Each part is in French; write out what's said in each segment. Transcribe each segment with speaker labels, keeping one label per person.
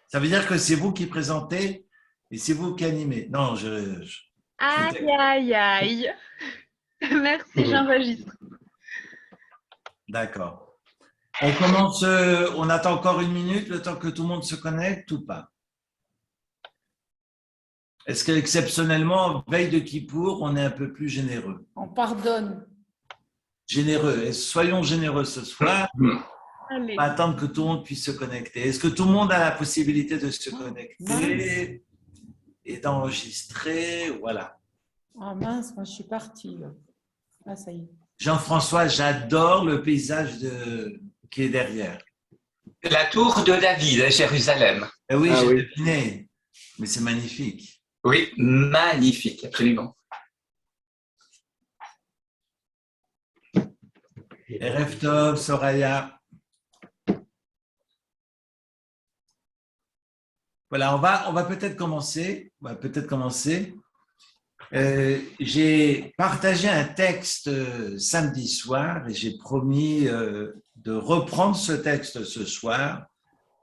Speaker 1: Ça veut dire que c'est vous qui présentez et c'est vous qui animez. Non,
Speaker 2: Aïe, aïe, aïe. Merci, j'enregistre.
Speaker 1: D'accord. On commence, on attend encore une minute, le temps que tout le monde se connecte ou pas? Est-ce qu'exceptionnellement, veille de Kippour, on est un peu plus généreux?
Speaker 3: On pardonne.
Speaker 1: Généreux. Et soyons généreux ce soir.
Speaker 2: Allez.
Speaker 1: On va attendre que tout le monde puisse se connecter. Est-ce que tout le monde a la possibilité de se connecter et d'enregistrer? Voilà.
Speaker 3: Ah mince, moi je suis partie. Là. Ah, ça y est.
Speaker 1: Jean-François, j'adore le paysage qui est derrière.
Speaker 4: La tour de David à Jérusalem.
Speaker 1: Eh oui, j'ai deviné, mais c'est magnifique.
Speaker 4: Oui, magnifique, absolument.
Speaker 1: Erev Tov, Soraya. Voilà, on va peut-être commencer. J'ai partagé un texte samedi soir et j'ai promis de reprendre ce texte ce soir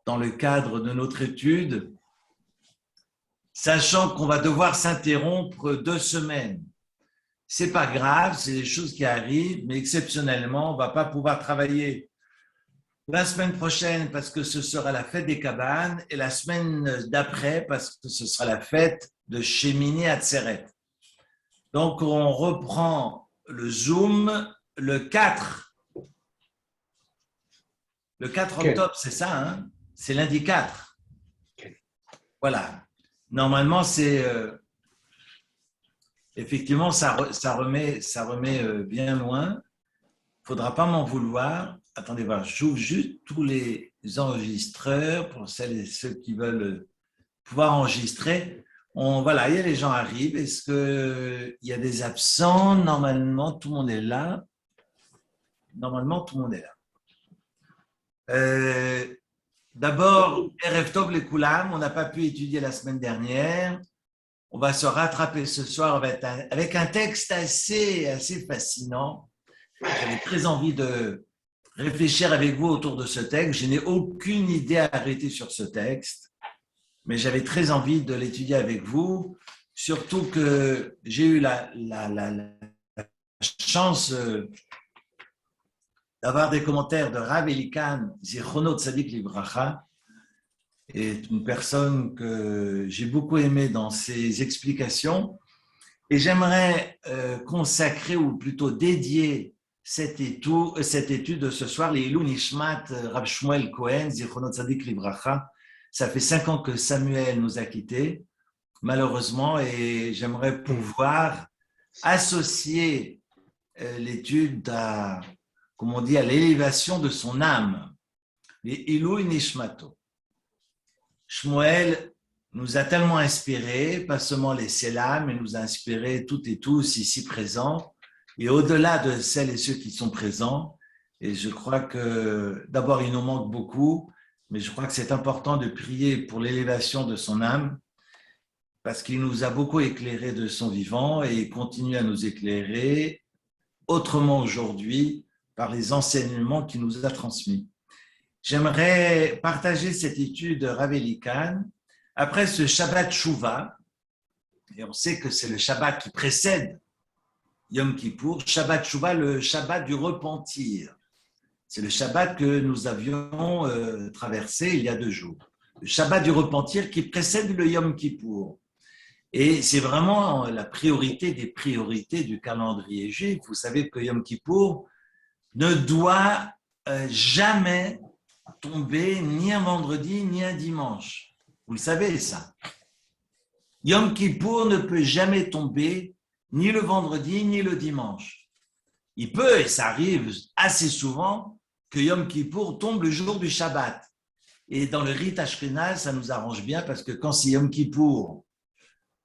Speaker 1: dans le cadre de notre étude, sachant qu'on va devoir s'interrompre 2 semaines. C'est pas grave, c'est des choses qui arrivent, mais exceptionnellement, on va pas pouvoir travailler la semaine prochaine parce que ce sera la fête des cabanes et la semaine d'après parce que ce sera la fête de Shemini Atzeret. Donc, on reprend le Zoom le 4. Le 4 octobre, c'est ça, hein? C'est lundi 4. Voilà. Normalement, c'est... effectivement, ça remet bien loin. Il ne faudra pas m'en vouloir. Attendez voir, j'ouvre juste tous les enregistreurs pour celles et ceux qui veulent pouvoir enregistrer. Voilà, il y a les gens arrivent. Est-ce qu'il y a des absents? Normalement, tout le monde est là. D'abord, Erev Tov les Koulam, on n'a pas pu étudier la semaine dernière. On va se rattraper ce soir avec un texte assez fascinant. J'avais très envie de réfléchir avec vous autour de ce texte. Je n'ai aucune idée à arrêter sur ce texte, mais j'avais très envie de l'étudier avec vous, surtout que j'ai eu la chance d'avoir des commentaires de Rav Elikan, Zichrono Tzadik Livracha, est une personne que j'ai beaucoup aimée dans ses explications. Et j'aimerais consacrer, ou plutôt dédier cette étude de ce soir, les Ilou Nishmat Rav Shmuel Cohen, Zichrono Tzadik Livracha. Ça fait 5 ans que Samuel nous a quittés, malheureusement, et j'aimerais pouvoir associer l'étude à, comme on dit, à l'élévation de son âme, les Ilou Nishmato. Shmuel nous a tellement inspirés, pas seulement les Sélas, mais nous a inspirés toutes et tous ici présents, et au-delà de celles et ceux qui sont présents. Et je crois que d'abord, il nous manque beaucoup, mais je crois que c'est important de prier pour l'élévation de son âme, parce qu'il nous a beaucoup éclairé de son vivant et il continue à nous éclairer autrement aujourd'hui par les enseignements qu'il nous a transmis. J'aimerais partager cette étude de Rav Elikan après ce Shabbat Shuvah, et on sait que c'est le Shabbat qui précède Yom Kippour, Shabbat Shuvah, le Shabbat du repentir. C'est le Shabbat que nous avions traversé il y a 2 jours. Le Shabbat du repentir qui précède le Yom Kippour. Et c'est vraiment la priorité des priorités du calendrier juif. Vous savez que Yom Kippour ne doit jamais tomber ni un vendredi ni un dimanche. Vous le savez ça. Yom Kippour ne peut jamais tomber ni le vendredi ni le dimanche. Il peut, et ça arrive assez souvent, que Yom Kippour tombe le jour du Shabbat. Et dans le rite ashkénaze, ça nous arrange bien parce que quand c'est Yom Kippour,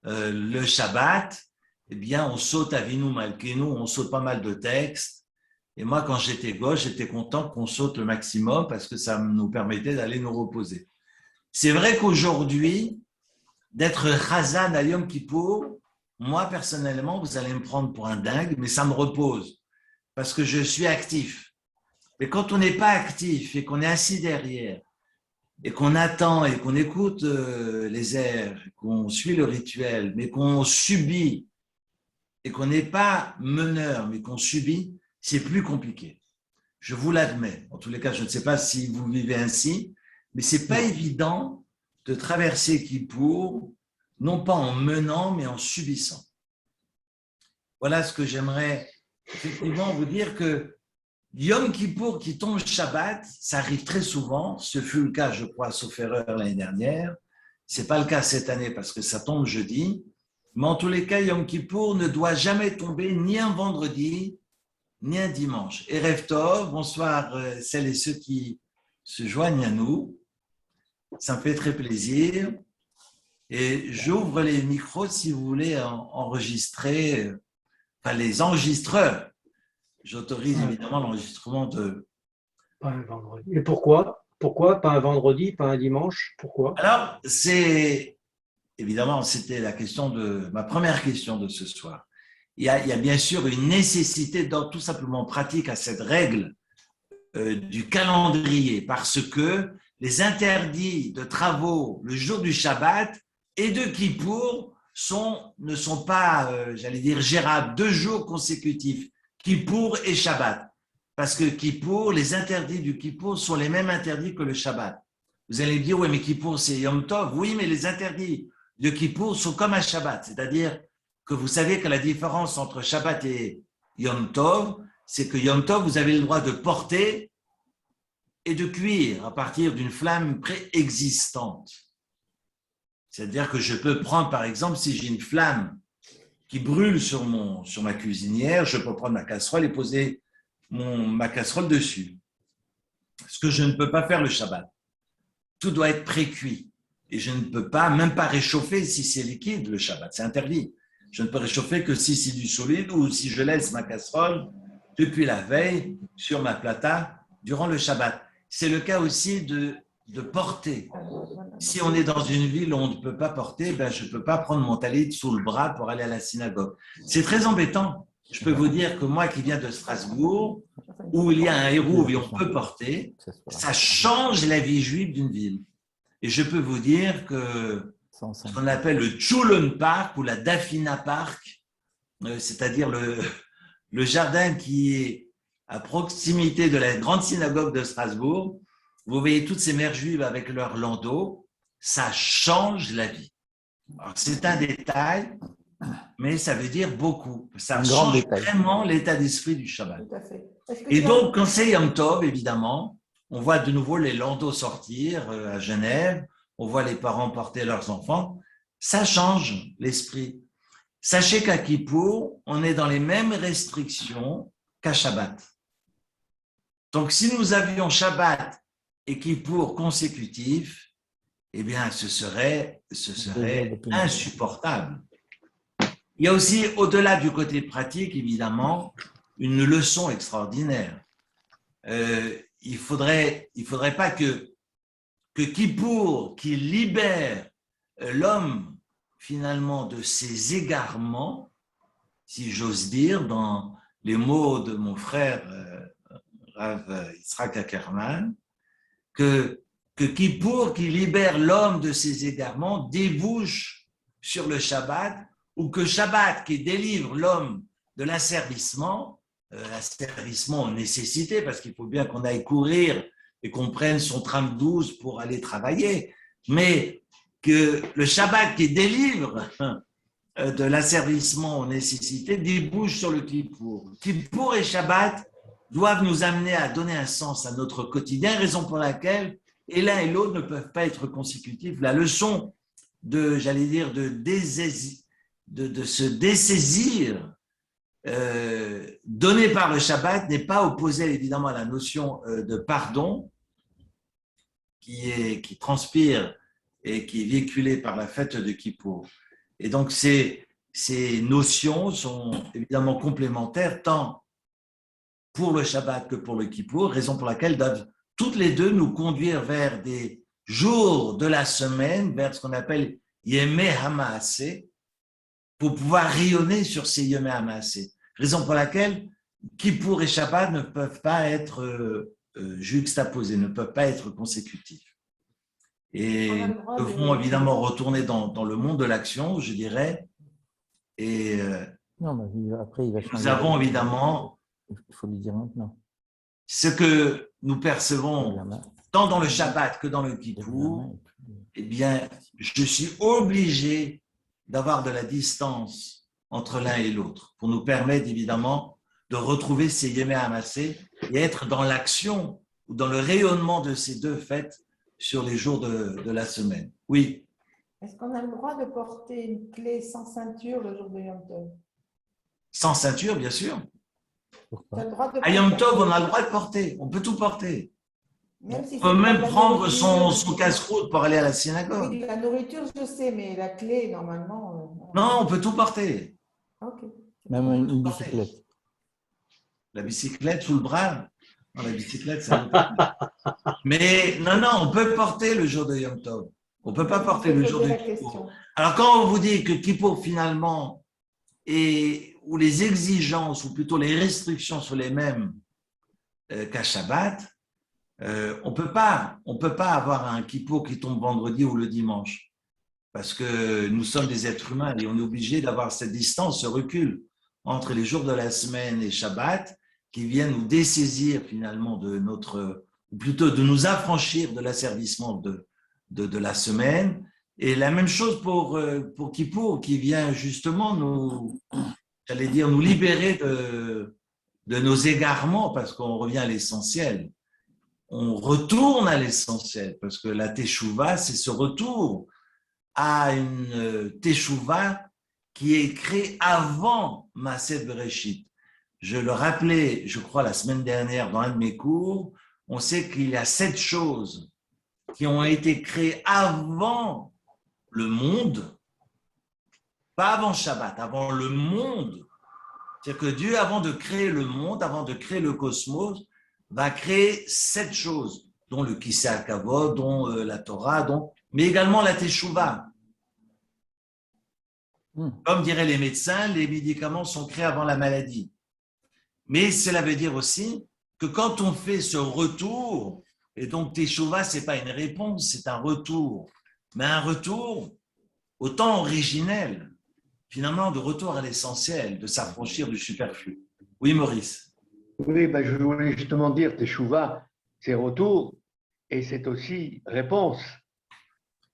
Speaker 1: le Shabbat, eh bien, on saute Avinu Malkeinu, on saute pas mal de textes. Et moi, quand j'étais gauche, j'étais content qu'on saute le maximum parce que ça nous permettait d'aller nous reposer. C'est vrai qu'aujourd'hui, d'être Chazan à Yom Kippour, moi, personnellement, vous allez me prendre pour un dingue, mais ça me repose parce que je suis actif. Mais quand on n'est pas actif et qu'on est assis derrière, et qu'on attend et qu'on écoute les airs, qu'on suit le rituel, mais qu'on subit et qu'on n'est pas meneur, mais qu'on subit, c'est plus compliqué. Je vous l'admets. En tous les cas, je ne sais pas si vous vivez ainsi, mais c'est pas évident de traverser Kippour, non pas en menant, mais en subissant. Voilà ce que j'aimerais effectivement vous dire, que Yom Kippour qui tombe Shabbat, ça arrive très souvent. Ce fut le cas, je crois, sauf erreur, l'année dernière. Ce n'est pas le cas cette année parce que ça tombe jeudi. Mais en tous les cas, Yom Kippour ne doit jamais tomber ni un vendredi, ni un dimanche. Erev Tov, bonsoir celles et ceux qui se joignent à nous. Ça me fait très plaisir. Et j'ouvre les micros si vous voulez enregistrer, enfin les enregistreurs. J'autorise évidemment l'enregistrement de...
Speaker 5: Pas un vendredi. Et pourquoi? Pourquoi pas un vendredi, pas un dimanche? Pourquoi?
Speaker 1: Alors, évidemment, c'était la question ma première question de ce soir. Il y a bien sûr une nécessité tout simplement pratique à cette règle du calendrier, parce que les interdits de travaux le jour du Shabbat et de Kippour ne sont pas, j'allais dire, gérables 2 jours consécutifs, Kippour et Shabbat. Parce que Kippour, les interdits du Kippour sont les mêmes interdits que le Shabbat. Vous allez me dire, oui, mais Kippour, c'est Yom Tov. Oui, mais les interdits de Kippour sont comme un Shabbat. C'est-à-dire que vous savez que la différence entre Shabbat et Yom Tov, c'est que Yom Tov, vous avez le droit de porter et de cuire à partir d'une flamme préexistante. C'est-à-dire que je peux prendre, par exemple, si j'ai une flamme qui brûle sur ma cuisinière, je peux prendre ma casserole et poser ma casserole dessus. Ce que je ne peux pas faire le Shabbat. Tout doit être pré-cuit. Et je ne peux pas, même pas réchauffer si c'est liquide le Shabbat. C'est interdit. Je ne peux réchauffer que si c'est du solide ou si je laisse ma casserole depuis la veille sur ma plata durant le Shabbat. C'est le cas aussi de porter. Si on est dans une ville où on ne peut pas porter, je ne peux pas prendre mon talit sous le bras pour aller à la synagogue. C'est très embêtant. Je peux vous dire que moi qui viens de Strasbourg, où il y a un héros et on peut porter, ça change la vie juive d'une ville. Et je peux vous dire que ce qu'on appelle le Tchoulen Park ou la Dafina Park, c'est-à-dire le jardin qui est à proximité de la grande synagogue de Strasbourg, vous voyez toutes ces mères juives avec leurs landaux, ça change la vie. Alors, c'est un détail, mais ça veut dire beaucoup. Ça change vraiment l'état d'esprit du Shabbat.
Speaker 3: Tout à fait.
Speaker 1: Et donc, quand c'est Yom Tov, évidemment, on voit de nouveau les landaux sortir à Genève, on voit les parents porter leurs enfants, ça change l'esprit. Sachez qu'à Kippour, on est dans les mêmes restrictions qu'à Shabbat. Donc, si nous avions Shabbat et Kippour consécutifs, eh bien, ce serait insupportable. Il y a aussi, au-delà du côté pratique, évidemment, une leçon extraordinaire. Il faudrait pas que Kippour, qui libère l'homme finalement de ses égarements, si j'ose dire, dans les mots de mon frère Rav Yitzhak Ackerman, que Kippour, qui libère l'homme de ses égarements, débouche sur le Shabbat, ou que Shabbat, qui délivre l'homme de l'asservissement en nécessité, parce qu'il faut bien qu'on aille courir et qu'on prenne son tram 12 pour aller travailler, mais que le Shabbat qui délivre de l'asservissement en nécessité débouche sur le Kippour. Kippour et Shabbat doivent nous amener à donner un sens à notre quotidien, raison pour laquelle et l'un et l'autre ne peuvent pas être consécutifs. La leçon de se dessaisir donnée par le Shabbat n'est pas opposée évidemment à la notion de pardon qui transpire et qui est véhiculée par la fête de Kippour. Et donc ces notions sont évidemment complémentaires tant pour le Shabbat que pour le Kippour, raison pour laquelle doivent toutes les deux nous conduire vers des jours de la semaine, vers ce qu'on appelle Yemei HaMaaseh, pour pouvoir rayonner sur ces Yemei HaMaaseh. Raison pour laquelle Kippour et Shabbat ne peuvent pas être juxtaposés, ne peuvent pas être consécutifs. Et
Speaker 3: On a le
Speaker 1: nous
Speaker 3: droit
Speaker 1: devons
Speaker 3: de-
Speaker 1: évidemment retourner dans le monde de l'action, je dirais. Et
Speaker 6: Non, mais après, il va changer.
Speaker 1: nous avons évidemment
Speaker 6: Il faut lui dire maintenant.
Speaker 1: ce que nous percevons
Speaker 6: Examen.
Speaker 1: tant dans le Shabbat que dans le Kippour.
Speaker 6: Examen.
Speaker 1: Eh bien, je suis obligé d'avoir de la distance entre l'un et l'autre pour nous permettre évidemment de retrouver ces yémés amassés et être dans l'action ou dans le rayonnement de ces deux fêtes sur les jours de la semaine. Oui,
Speaker 3: Est-ce qu'on a le droit de porter une clé sans ceinture le jour de Yom Tov?
Speaker 1: sans ceinture, bien sûr.
Speaker 3: Tu as
Speaker 6: Pourquoi?
Speaker 3: le droit de
Speaker 1: À Yom
Speaker 3: porter-
Speaker 1: Tov, on a le droit de porter. On peut tout porter.
Speaker 3: Même si
Speaker 1: On
Speaker 3: c'est
Speaker 1: peut
Speaker 3: pas
Speaker 1: même
Speaker 3: de la
Speaker 1: prendre
Speaker 3: nourriture,
Speaker 1: son casse-croûte pour aller à la synagogue.
Speaker 3: Oui, la nourriture, je sais, mais la clé, normalement.
Speaker 1: Non, on peut tout porter.
Speaker 3: Ok.
Speaker 6: Même une bicyclette.
Speaker 1: La bicyclette sous le bras. Non, la bicyclette, ça ne peut pas. Mais non, on peut porter le jour de Yom Tov. On ne peut pas porter le jour de
Speaker 3: la
Speaker 1: Kippour.
Speaker 3: question.
Speaker 1: Alors, quand on vous dit que Kippour, finalement, où les exigences, ou plutôt les restrictions sont les mêmes qu'à Shabbat, on peut pas avoir un Kippour qui tombe vendredi ou le dimanche. Parce que nous sommes des êtres humains et on est obligé d'avoir cette distance, ce recul entre les jours de la semaine et Shabbat qui viennent nous dessaisir finalement ou plutôt de nous affranchir de l'asservissement de la semaine. Et la même chose pour Kippour qui vient justement nous libérer de nos égarements parce qu'on revient à l'essentiel. On retourne à l'essentiel parce que la Teshuvah, c'est ce retour à une Teshuvah qui est créée avant Maaseh Bereshit. Je le rappelais, je crois, la semaine dernière dans un de mes cours, on sait qu'il y a 7 choses qui ont été créées avant le monde, pas avant Shabbat, avant le monde. C'est-à-dire que Dieu, avant de créer le monde, avant de créer le cosmos, va créer 7 choses, dont le Kisei HaKavod, dont la Torah, mais également la Teshuvah. Comme diraient les médecins, les médicaments sont créés avant la maladie. Mais cela veut dire aussi que quand on fait ce retour, et donc Teshuvah, ce n'est pas une réponse, c'est un retour, mais un retour au temps originel, finalement de retour à l'essentiel, de s'affranchir du superflu. Oui, Maurice.
Speaker 7: Oui, ben je voulais justement dire, Teshuvah, c'est retour et c'est aussi réponse.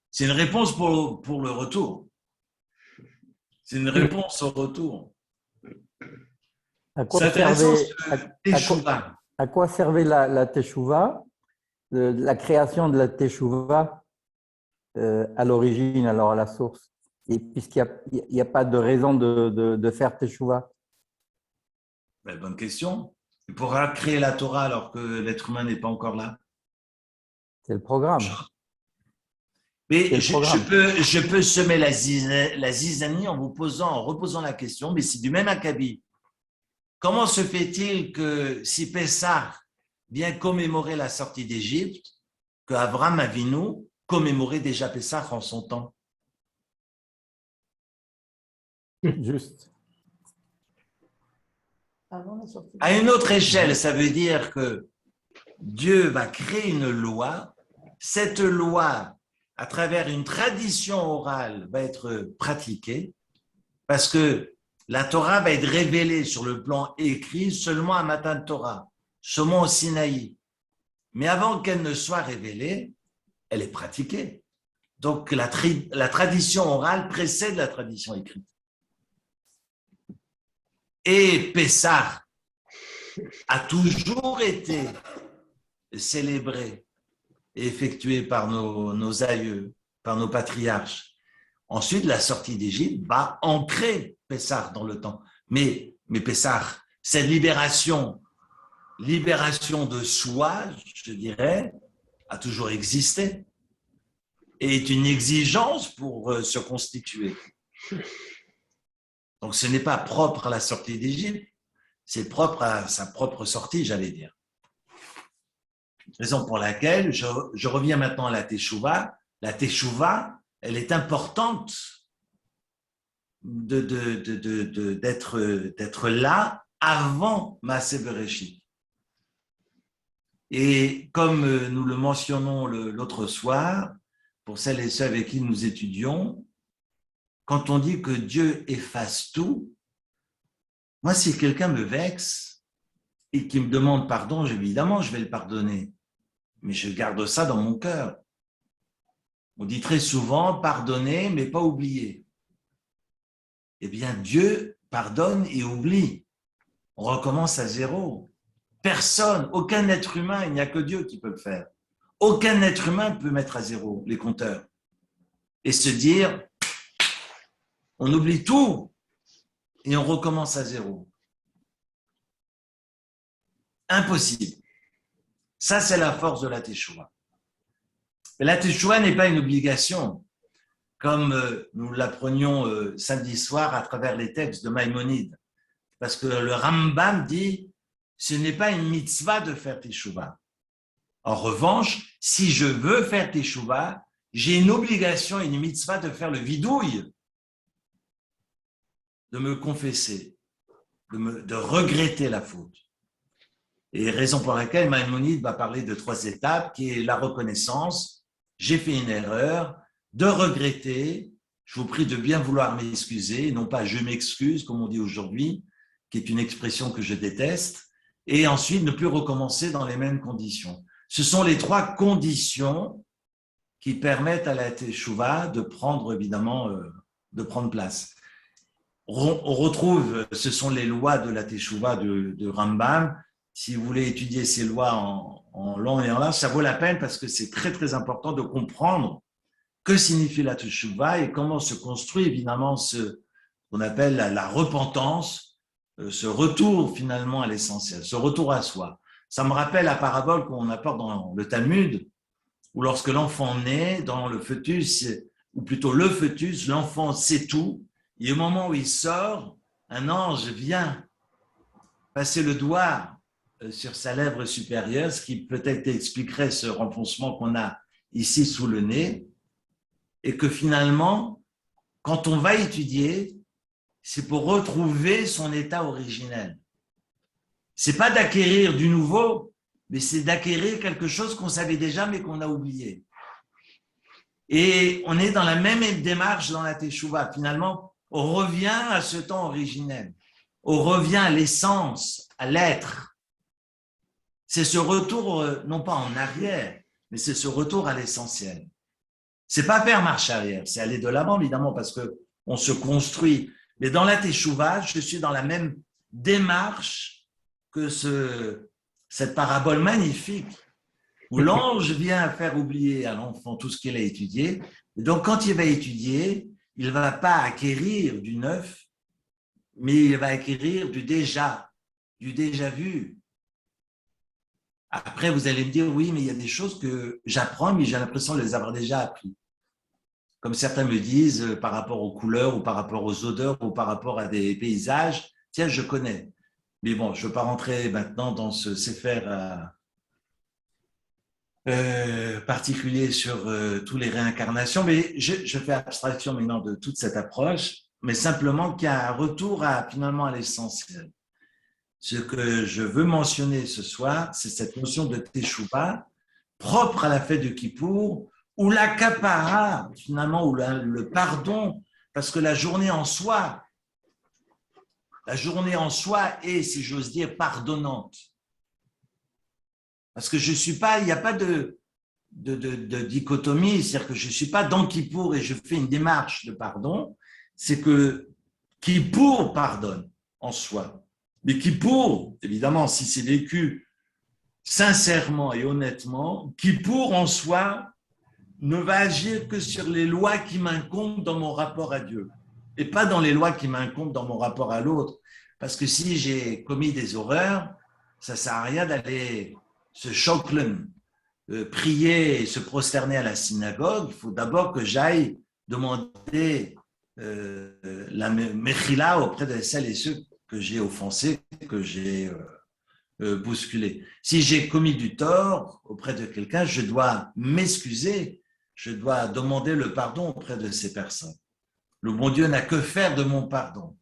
Speaker 1: C'est une réponse pour le retour. C'est une réponse au retour.
Speaker 6: À quoi
Speaker 1: C'est intéressant,
Speaker 6: servait,
Speaker 1: Teshuvah.
Speaker 6: à quoi servait la Teshuvah, la création de la Teshuvah à l'origine, alors à la source, et puisqu'il n'y a pas de raison de faire Teshuvah?
Speaker 1: Bonne question. Il pourra créer la Torah alors que l'être humain n'est pas encore là.
Speaker 6: C'est le programme.
Speaker 1: Mais je peux semer la zizanie en reposant la question, mais c'est du même acabit. Comment se fait-il que si Pessah vient commémorer la sortie d'Égypte, que Abraham Avinu commémorait déjà Pessah en son temps?
Speaker 6: Juste.
Speaker 1: À une autre échelle, ça veut dire que Dieu va créer une loi. Cette loi, à travers une tradition orale, va être pratiquée parce que la Torah va être révélée sur le plan écrit seulement à Matan Torah, seulement au Sinaï. Mais avant qu'elle ne soit révélée, elle est pratiquée. Donc la tradition orale précède la tradition écrite. Et Pessah a toujours été célébré et effectué par nos aïeux, par nos patriarches. Ensuite, la sortie d'Égypte va ancrer Pessah dans le temps. Mais Pessah, cette libération de soi, je dirais, a toujours existé et est une exigence pour se constituer. Donc, ce n'est pas propre à la sortie d'Égypte, c'est propre à sa propre sortie, j'allais dire. Raison pour laquelle je reviens maintenant à la Teshuvah. La Teshuvah, elle est importante d'être là avant Maaseh Bereshit. Et comme nous le mentionnons l'autre soir, pour celles et ceux avec qui nous étudions, quand on dit que Dieu efface tout, moi, si quelqu'un me vexe et qui me demande pardon, évidemment, je vais le pardonner. Mais je garde ça dans mon cœur. On dit très souvent pardonner, mais pas oublier. Eh bien, Dieu pardonne et oublie. On recommence à zéro. Personne, aucun être humain, il n'y a que Dieu qui peut le faire. Aucun être humain peut mettre à zéro les compteurs et se dire, on oublie tout et on recommence à zéro. Impossible. Ça, c'est la force de la Teshuva. Mais la Teshuva n'est pas une obligation, comme nous l'apprenions samedi soir à travers les textes de Maïmonide. Parce que le Rambam dit, ce n'est pas une mitzvah de faire Teshuva. En revanche, si je veux faire Teshuva, j'ai une obligation, une mitzvah de faire le vidouille, de me confesser, de regretter la faute. Et raison pour laquelle Maïmonide va parler de 3 étapes, qui est la reconnaissance, j'ai fait une erreur, de regretter, je vous prie de bien vouloir m'excuser, non pas je m'excuse, comme on dit aujourd'hui, qui est une expression que je déteste, et ensuite ne plus recommencer dans les mêmes conditions. Ce sont les 3 conditions qui permettent à la Teshuva de prendre, évidemment, de prendre place. On retrouve, ce sont les lois de la Teshuva de Rambam. Si vous voulez étudier ces lois en long et en large, ça vaut la peine parce que c'est très, très important de comprendre que signifie la Teshuva et comment se construit, évidemment, ce qu'on appelle la repentance, ce retour finalement à l'essentiel, ce retour à soi. Ça me rappelle la parabole qu'on apporte dans le Talmud, où lorsque l'enfant naît dans le fœtus, ou plutôt le fœtus, l'enfant sait tout, et au moment où il sort, un ange vient passer le doigt sur sa lèvre supérieure, ce qui peut-être expliquerait ce renfoncement qu'on a ici sous le nez, et que finalement, quand on va étudier, c'est pour retrouver son état originel. C'est pas d'acquérir du nouveau, mais c'est d'acquérir quelque chose qu'on savait déjà mais qu'on a oublié. Et on est dans la même démarche dans la Teshuva. Finalement, on revient à ce temps originel. On revient à l'essence, à l'être. C'est ce retour, non pas en arrière, mais c'est ce retour à l'essentiel. C'est pas faire marche arrière, c'est aller de l'avant, évidemment, parce que on se construit. Mais dans la Teshuva, je suis dans la même démarche que cette parabole magnifique où l'ange vient faire oublier à l'enfant tout ce qu'il a étudié. Et donc, quand il va étudier, il ne va pas acquérir du neuf, mais il va acquérir du déjà vu. Après, vous allez me dire, oui, mais il y a des choses que j'apprends, mais j'ai l'impression de les avoir déjà appris. Comme certains me disent, par rapport aux couleurs, ou par rapport aux odeurs, ou par rapport à des paysages, tiens, je connais. Mais bon, je ne veux pas rentrer maintenant dans ce sefer particulier sur toutes les réincarnations, mais je fais abstraction maintenant de toute cette approche, mais simplement qu'il y a un retour finalement à l'essentiel. Ce que je veux mentionner ce soir, c'est cette notion de Teshuva, propre à la fête de Kippour, ou la kapara, finalement, ou le pardon, parce que la journée en soi est, si j'ose dire, pardonnante. Parce que je suis pas, il n'y a pas de dichotomie, c'est-à-dire que je ne suis pas dans Kippour et je fais une démarche de pardon, c'est que Kippour pardonne en soi. Mais Kippour, évidemment, si c'est vécu sincèrement et honnêtement, Kippour en soi ne va agir que sur les lois qui m'incombent dans mon rapport à Dieu et pas dans les lois qui m'incombent dans mon rapport à l'autre. Parce que si j'ai commis des horreurs, ça ne sert à rien d'aller se choklen, prier et se prosterner à la synagogue. Il faut d'abord que j'aille demander la mechila auprès de celles et ceux que j'ai offensés, que j'ai bousculés. Si j'ai commis du tort auprès de quelqu'un, je dois m'excuser, je dois demander le pardon auprès de ces personnes. Le bon Dieu n'a que faire de mon pardon.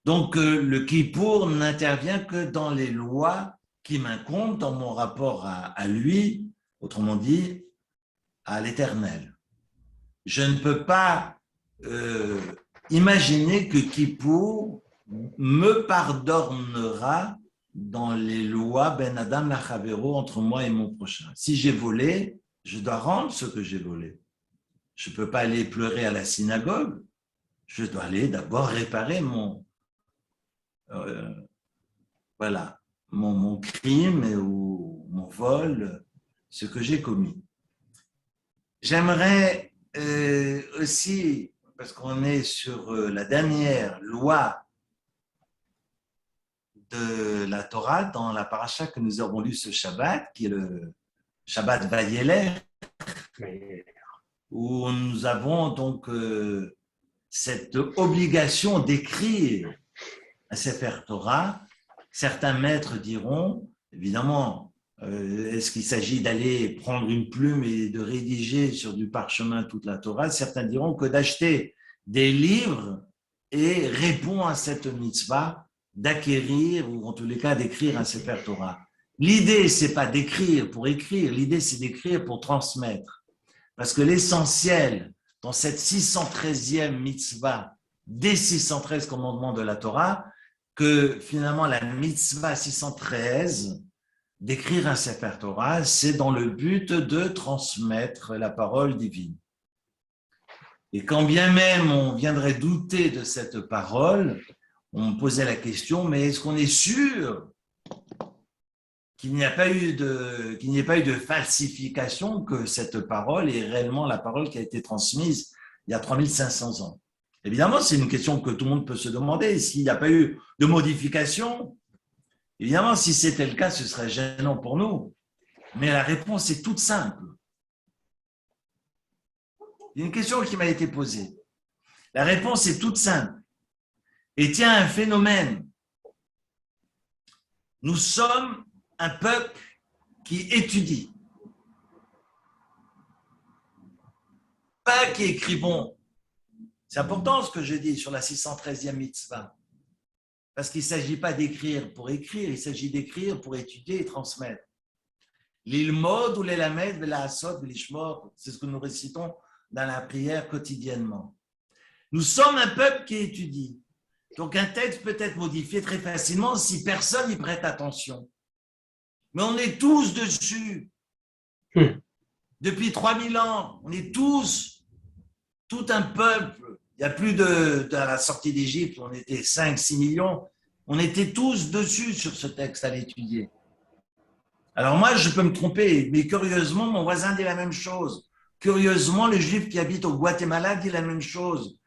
Speaker 1: Donc, le Kippour n'intervient que dans les lois qui m'incombent, dans mon rapport à lui, autrement dit, à l'Éternel. je ne peux pas imaginer que Kippour me pardonnera dans les lois Ben Adam Lachavero entre moi et mon prochain. Si j'ai volé, je dois rendre ce que j'ai volé. Je ne peux pas aller pleurer à la synagogue. Je dois aller d'abord réparer mon crime ou mon vol, ce que j'ai commis. J'aimerais aussi, parce qu'on est sur la dernière loi de la Torah dans la paracha que nous avons lue ce Shabbat, qui est le Shabbat Vayelech, où nous avons donc cette obligation d'écrire un Sefer Torah. Certains maîtres diront, évidemment, est-ce qu'il s'agit d'aller prendre une plume et de rédiger sur du parchemin toute la Torah? Certains diront que d'acheter des livres et répond à cette mitzvah d'acquérir, ou en tous les cas d'écrire un Sefer Torah. L'idée, c'est pas d'écrire pour écrire, l'idée, c'est d'écrire pour transmettre. Parce que l'essentiel dans cette 613e mitzvah, des 613 commandements de la Torah, que finalement la mitzvah 613 d'écrire un Sefer Torah, c'est dans le but de transmettre la parole divine. Et quand bien même on viendrait douter de cette parole, on posait la question, mais est-ce qu'on est sûr qu'il n'y ait pas eu de falsification, que cette parole est réellement la parole qui a été transmise il y a 3500 ans? Évidemment, c'est une question que tout le monde peut se demander. S'il n'y a pas eu de modification, évidemment, si c'était le cas, ce serait gênant pour nous. Mais la réponse est toute simple. Il y a une question qui m'a été posée. La réponse est toute simple. Et tient un phénomène. Nous sommes un peuple qui étudie. Pas qui écrivons. C'est important ce que je dis sur la 613e mitzvah. Parce qu'il ne s'agit pas d'écrire pour écrire, il s'agit d'écrire pour étudier et transmettre. L'ilmod ou l'elamed, l'asod, l'ishmor, c'est ce que nous récitons dans la prière quotidiennement. Nous sommes un peuple qui étudie. Donc un texte peut être modifié très facilement si personne n'y prête attention. Mais on est tous dessus. Depuis 3000 ans, on est tous, tout un peuple. Il y a plus de la sortie d'Égypte, on était 5-6 millions. On était tous dessus sur ce texte à l'étudier. Alors moi, je peux me tromper, mais curieusement, mon voisin dit la même chose. Curieusement, le juif qui habite au Guatemala dit la même chose.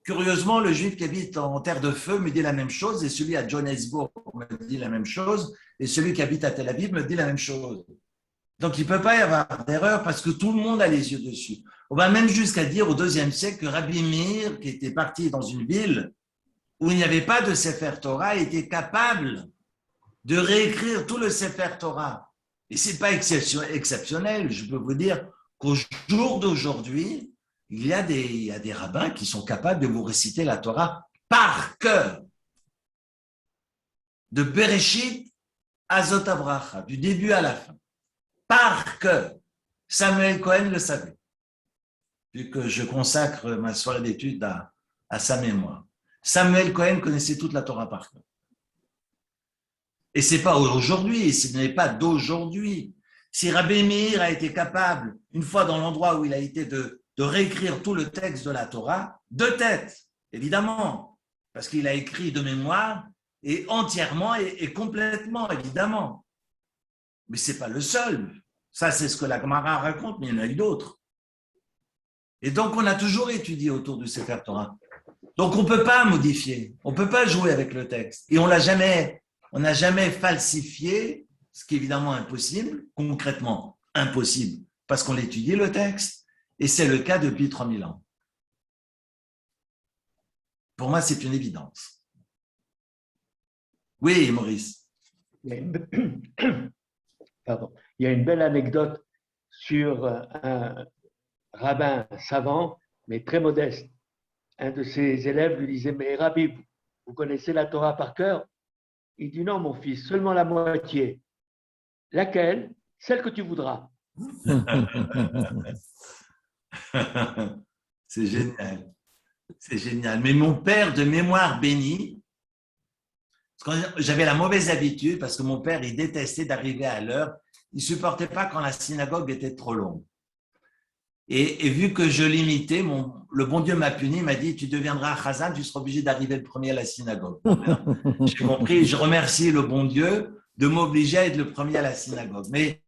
Speaker 1: Curieusement, le juif qui habite en terre de feu me dit la même chose, et celui à Johannesburg me dit la même chose, et celui qui habite à Tel Aviv me dit la même chose. Donc, il ne peut pas y avoir d'erreur parce que tout le monde a les yeux dessus. On va même jusqu'à dire au IIe siècle que Rabbi Meir, qui était parti dans une ville où il n'y avait pas de Sefer Torah, était capable de réécrire tout le Sefer Torah. Et ce n'est pas exceptionnel. Je peux vous dire qu'au jour d'aujourd'hui, il y a des rabbins qui sont capables de vous réciter la Torah par cœur. De Bereshit à Zot Abracha, du début à la fin. Par cœur. Samuel Cohen le savait, vu que je consacre ma soirée d'études à sa mémoire. Samuel Cohen connaissait toute la Torah par cœur. Et ce n'est pas aujourd'hui, ce n'est pas d'aujourd'hui. Si Rabbi Meir a été capable, une fois dans l'endroit où il a été, de réécrire tout le texte de la Torah, de tête, évidemment, parce qu'il a écrit de mémoire, et entièrement et complètement, évidemment. Mais ce n'est pas le seul. Ça, c'est ce que la Gemara raconte, mais il y en a eu d'autres. Et donc, on a toujours étudié autour du Sefer Torah. Donc, on ne peut pas modifier, on ne peut pas jouer avec le texte. Et on n'a jamais falsifié, ce qui est évidemment impossible, concrètement impossible, parce qu'on étudie le texte, et c'est le cas depuis 3000 ans. Pour moi, c'est une évidence. Oui, Maurice.
Speaker 7: Pardon. Il y a une belle anecdote sur un rabbin savant, mais très modeste. Un de ses élèves lui disait, mais Rabbi, vous connaissez la Torah par cœur? Il dit, non, mon fils, seulement la moitié. Laquelle? Celle que tu voudras.
Speaker 1: C'est génial. C'est génial. Mais mon père de mémoire bénie, j'avais la mauvaise habitude parce que mon père, il détestait d'arriver à l'heure. Il ne supportait pas quand la synagogue était trop longue. Et vu que je l'imitais, le bon Dieu m'a puni, il m'a dit, tu deviendras chazan, tu seras obligé d'arriver le premier à la synagogue. J'ai compris, je remercie le bon Dieu de m'obliger à être le premier à la synagogue. Mais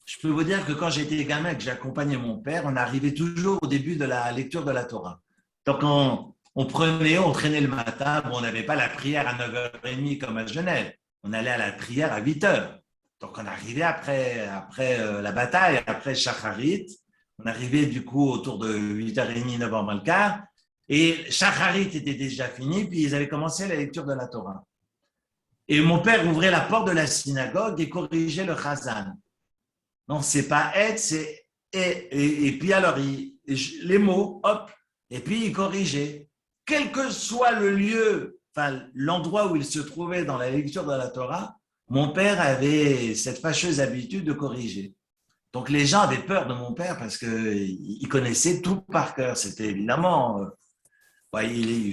Speaker 1: je peux vous dire que quand j'étais gamin et que j'accompagnais mon père, on arrivait toujours au début de la lecture de la Torah. Donc on traînait le matin, bon, on n'avait pas la prière à 9h30 comme à Genève, on allait à la prière à 8h. Donc on arrivait après la bataille, après Shacharit. On arrivait du coup autour de 8h30, 9h moins le quart, et Shacharit était déjà fini, puis ils avaient commencé la lecture de la Torah. Et mon père ouvrait la porte de la synagogue et corrigeait le chazan. Non, c'est pas être, c'est et puis alors, les mots, hop, et puis il corrigeait. Quel que soit le lieu, enfin l'endroit où il se trouvait dans la lecture de la Torah, mon père avait cette fâcheuse habitude de corriger. Donc, les gens avaient peur de mon père parce qu'il connaissait tout par cœur. C'était évidemment,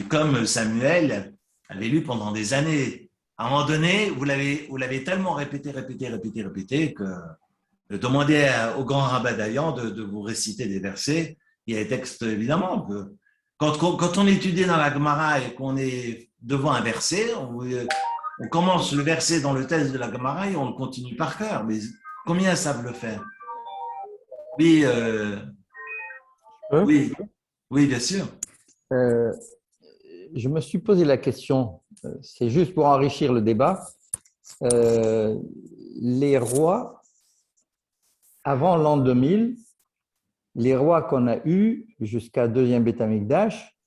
Speaker 1: comme Samuel avait lu pendant des années. À un moment donné, vous l'avez tellement répété que demandez au grand rabbin Dayan de vous réciter des versets. Il y a des textes, évidemment, que quand on étudie dans la Gemara et qu'on est devant un verset, on commence le verset dans le texte de la Gemara et on le continue par cœur. Mais combien savent le faire? Oui, oui, bien sûr.
Speaker 6: Je me suis posé la question, c'est juste pour enrichir le débat. Les rois, avant l'an 2000, les rois qu'on a eus jusqu'à deuxième Beth Amikdash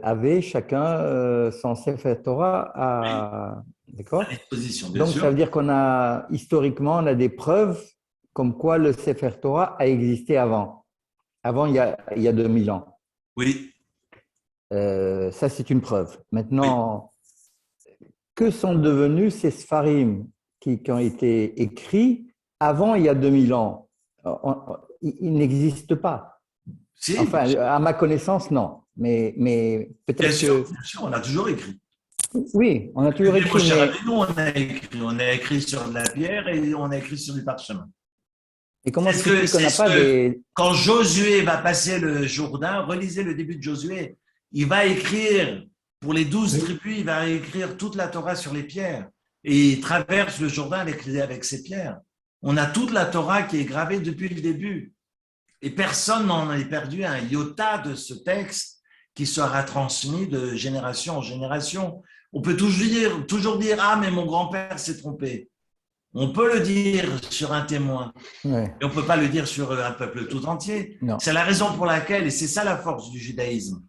Speaker 6: avaient chacun son Sefer Torah d'accord ?
Speaker 1: À disposition, bien
Speaker 6: Donc,
Speaker 1: sûr.
Speaker 6: ça veut dire historiquement, on a des preuves comme quoi le Sefer Torah a existé avant. Avant, il y a 2000 ans.
Speaker 1: Oui.
Speaker 6: Ça, c'est une preuve. Maintenant, que sont devenus ces Sfarim qui ont été écrits avant il y a 2000 ans? Ils n'existent pas.
Speaker 1: Si,
Speaker 6: enfin, à ma connaissance, non. Mais peut-être que…
Speaker 1: Bien sûr, on a toujours écrit.
Speaker 6: Oui, on a toujours écrit.
Speaker 1: Nous, on a écrit sur de la pierre et on a écrit sur du parchemin.
Speaker 6: Et comment est-ce qu'on n'a pas des…
Speaker 1: Quand Josué va passer le Jourdain, relisez le début de Josué, il va écrire, pour les 12 tribus, il va écrire toute la Torah sur les pierres. Et il traverse le Jourdain avec ses pierres. On a toute la Torah qui est gravée depuis le début. Et personne n'en a perdu un iota de ce texte qui sera transmis de génération en génération. On peut toujours dire « Ah, mais mon grand-père s'est trompé ». On peut le dire sur un témoin, mais on ne peut pas le dire sur un peuple tout entier. C'est la raison pour laquelle, et c'est ça la force du judaïsme,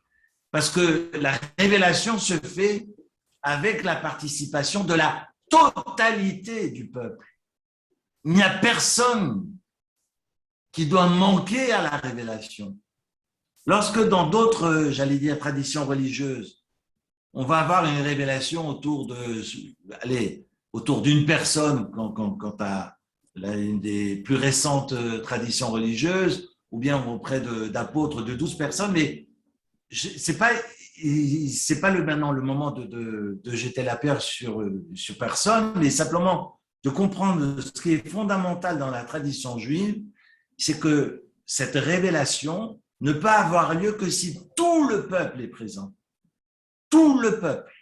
Speaker 1: parce que la révélation se fait avec la participation de la totalité du peuple. Il n'y a personne qui doit manquer à la révélation. Lorsque dans d'autres, j'allais dire, traditions religieuses, on va avoir une révélation autour d'une personne, quant à une des plus récentes traditions religieuses, ou bien auprès d'apôtres de 12 personnes, mais c'est pas maintenant le moment de jeter la pierre sur personne, mais simplement de comprendre ce qui est fondamental dans la tradition juive, c'est que cette révélation ne peut avoir lieu que si tout le peuple est présent. Tout le peuple.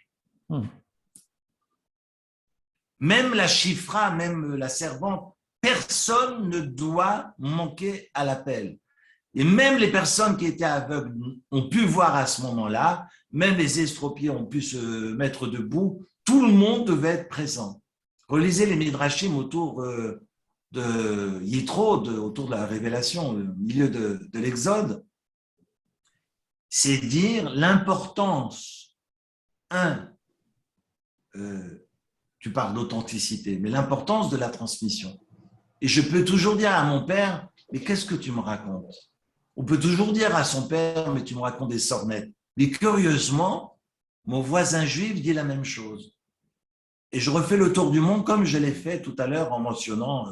Speaker 1: Même la chifra, même la servante, personne ne doit manquer à l'appel. Et même les personnes qui étaient aveugles ont pu voir à ce moment-là, même les estropiés ont pu se mettre debout, tout le monde devait être présent. Relisez les Midrashim autour de Yitro, autour de la révélation, au milieu de l'Exode. C'est dire l'importance, tu parles d'authenticité, mais l'importance de la transmission. Et je peux toujours dire à mon père, mais qu'est-ce que tu me racontes? On peut toujours dire à son père, mais tu me racontes des sornettes. Mais curieusement, mon voisin juif dit la même chose. Et je refais le tour du monde comme je l'ai fait tout à l'heure en mentionnant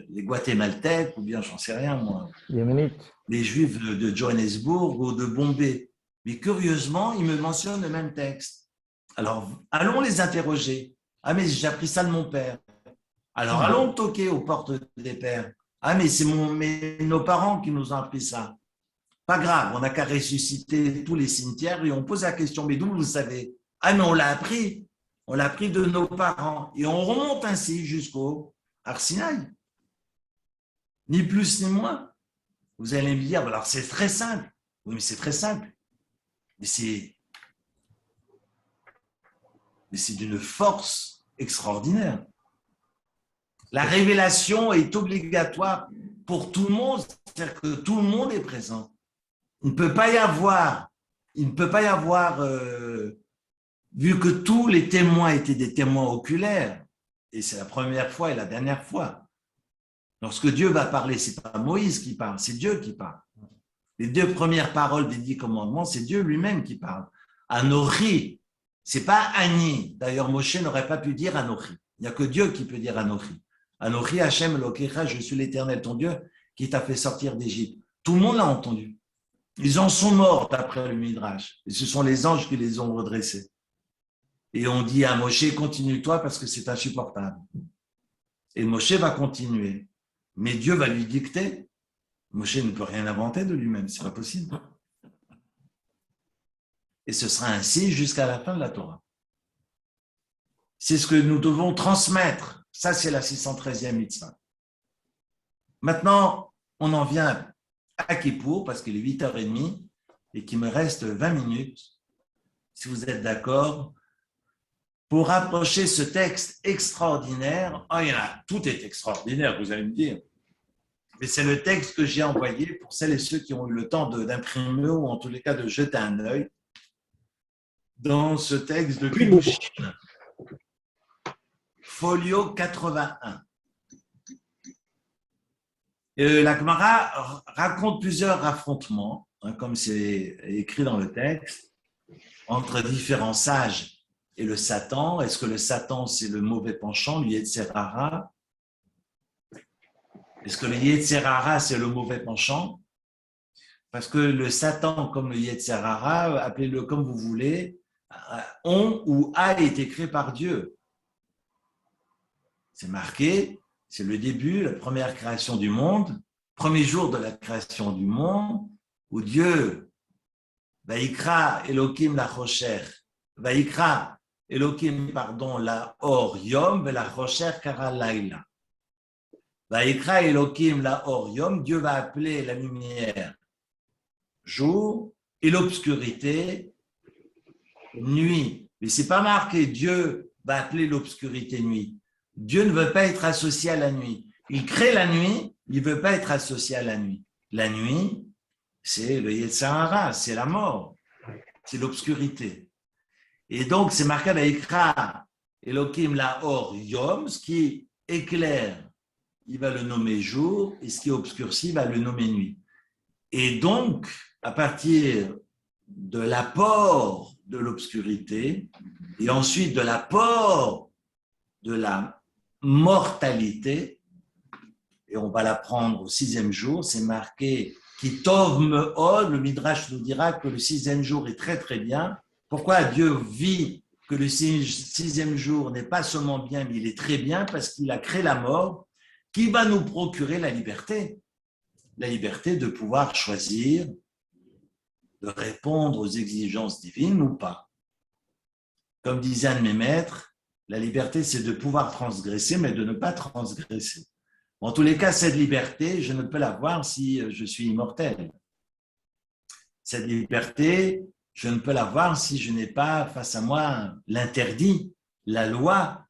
Speaker 1: les Guatémaltèques, ou bien j'en sais rien moi,
Speaker 6: Yéménite.
Speaker 1: les Juifs de Johannesburg ou de Bombay. Mais curieusement, ils me mentionnent le même texte. Alors, allons les interroger. Ah, mais j'ai appris ça de mon père. Alors, allons toquer aux portes des pères. Ah, mais c'est nos parents qui nous ont appris ça. Pas grave, on n'a qu'à ressusciter tous les cimetières et on pose la question, mais d'où vous le savez? Ah, mais on l'a appris. On l'a appris de nos parents. Et on remonte ainsi jusqu'au Arsinaï. Ni plus ni moins. Vous allez me dire, alors c'est très simple. Oui, mais c'est très simple. Mais c'est d'une force extraordinaire. La révélation est obligatoire pour tout le monde, c'est-à-dire que tout le monde est présent. Il ne peut pas y avoir, vu que tous les témoins étaient des témoins oculaires, et c'est la première fois et la dernière fois. Lorsque Dieu va parler, ce n'est pas Moïse qui parle, c'est Dieu qui parle. Les 2 premières paroles des 10 commandements, c'est Dieu lui-même qui parle. Anochi, ce n'est pas Ani. D'ailleurs, Moshe n'aurait pas pu dire Anochi. Il n'y a que Dieu qui peut dire Anochi. Anochi Hashem Elokecha, je suis l'Éternel, ton Dieu, qui t'a fait sortir d'Égypte. Tout le monde l'a entendu. Ils en sont morts d'après le Midrash. Et ce sont les anges qui les ont redressés. Et on dit à Moshe, continue-toi parce que c'est insupportable. Et Moshe va continuer. Mais Dieu va lui dicter. Moshe ne peut rien inventer de lui-même, c'est pas possible. Et ce sera ainsi jusqu'à la fin de la Torah. C'est ce que nous devons transmettre. Ça, c'est la 613e mitzvah. Maintenant, on en vient à Kippour, parce qu'il est 8h30 et qu'il me reste 20 minutes, si vous êtes d'accord, pour approcher ce texte extraordinaire. Oh, tout est extraordinaire, vous allez me dire. Mais c'est le texte que j'ai envoyé pour celles et ceux qui ont eu le temps d'imprimer ou en tous les cas de jeter un œil dans ce texte de Kiddushin. Folio 81. La Gemara raconte plusieurs affrontements, comme c'est écrit dans le texte, entre différents sages et le Satan. Est-ce que le Satan, c'est le mauvais penchant, le Yetzer Hara? Est-ce que le Yetzer Hara, c'est le mauvais penchant? Parce que le Satan, comme le Yetzer Hara, appelez-le comme vous voulez, ont ou a été créé par Dieu. C'est marqué, c'est le début, la première création du monde, premier jour de la création du monde, où Dieu, Vaikra Elohim la Rocher, Vaikra Elohim, pardon, la Or Yom, la Rocher Kara Laila. Vaikra Elohim la Or Yom, Dieu va appeler la lumière jour et l'obscurité nuit. Mais ce n'est pas marqué Dieu va appeler l'obscurité nuit. Dieu ne veut pas être associé à la nuit. Il crée la nuit, il ne veut pas être associé à la nuit. La nuit, c'est le Yetzer Hara, c'est la mort, c'est l'obscurité. Et donc, c'est marqué à Vaikra Elohim la Or Yom, ce qui éclaire, il va le nommer jour, et ce qui obscurcit, il va le nommer nuit. Et donc, à partir de l'apport de l'obscurité, et ensuite de l'apport de la mortalité, et on va l'apprendre au 6e jour, c'est marqué qui tov me'od, le Midrash nous dira que le 6e jour est très très bien. Pourquoi Dieu vit que le 6e jour n'est pas seulement bien, mais il est très bien, parce qu'il a créé la mort, qui va nous procurer la liberté de pouvoir choisir de répondre aux exigences divines ou pas. Comme disait un de mes maîtres, la liberté, c'est de pouvoir transgresser, mais de ne pas transgresser. En tous les cas, cette liberté, je ne peux l'avoir si je suis immortel. Cette liberté, je ne peux l'avoir si je n'ai pas face à moi l'interdit, la loi,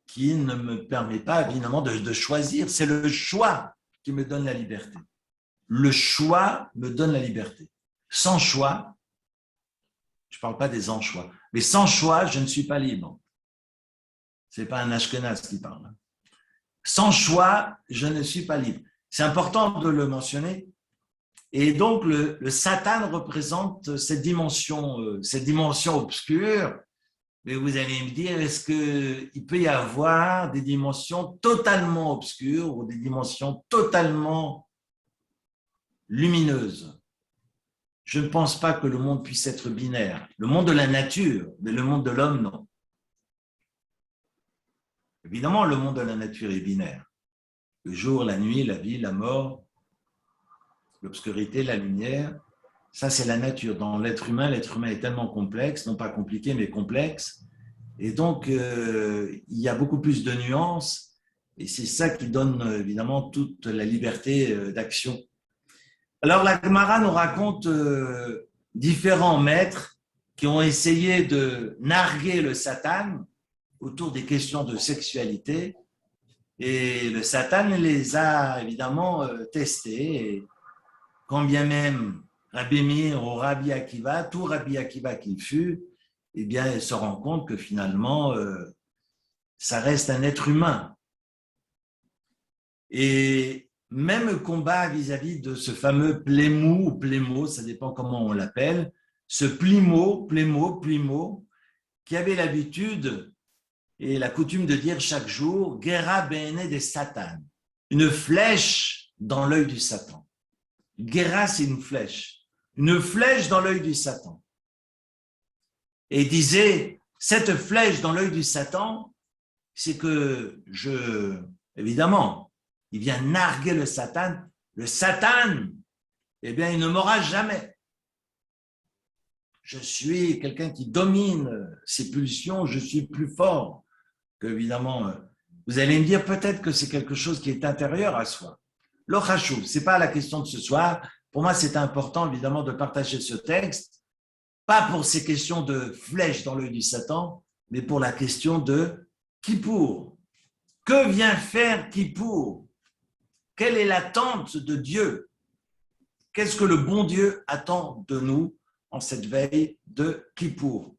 Speaker 1: qui ne me permet pas, évidemment, de choisir. C'est le choix qui me donne la liberté. Le choix me donne la liberté. Sans choix, je ne parle pas des anchois, mais sans choix, je ne suis pas libre. Ce n'est pas un Ashkenaz qui parle. Sans choix, je ne suis pas libre. C'est important de le mentionner. Et donc, le Satan représente cette dimension obscure Mais vous allez me dire, est-ce qu'il peut y avoir des dimensions totalement obscures ou des dimensions totalement lumineuses? Je ne pense pas que le monde puisse être binaire. Le monde de la nature, mais le monde de l'homme, non. Évidemment, le monde de la nature est binaire. Le jour, la nuit, la vie, la mort, l'obscurité, la lumière, ça c'est la nature. Dans l'être humain est tellement complexe, non pas compliqué, mais complexe. Et donc, il y a beaucoup plus de nuances. Et c'est ça qui donne évidemment toute la liberté d'action. Alors, la Gemara nous raconte différents maîtres qui ont essayé de narguer le Satan autour des questions de sexualité. Et le Satan les a évidemment testés. Et quand bien même Rabbi Meir ou Rabbi Akiva, tout Rabbi Akiva qu'il fut, eh bien, il se rend compte que finalement, ça reste un être humain. Et même combat vis-à-vis de ce fameux plémo ou plémo, ça dépend comment on l'appelle, ce plémo, qui avait l'habitude et la coutume de dire chaque jour, Gera bene de Satan, une flèche dans l'œil du Satan. Gera, c'est une flèche dans l'œil du Satan. Et il disait, cette flèche dans l'œil du Satan, c'est que évidemment, il vient narguer le Satan. Le Satan, eh bien, il ne m'aura jamais. Je suis quelqu'un qui domine ses pulsions, je suis plus fort que, évidemment, vous allez me dire peut-être que c'est quelque chose qui est intérieur à soi. Le chashouv, ce n'est pas la question de ce soir. Pour moi, c'est important, évidemment, de partager ce texte, pas pour ces questions de flèche dans l'œil du Satan, mais pour la question de Kippour. Que vient faire Kippour? Quelle est l'attente de Dieu? Qu'est-ce que le bon Dieu attend de nous en cette veille de Kippour?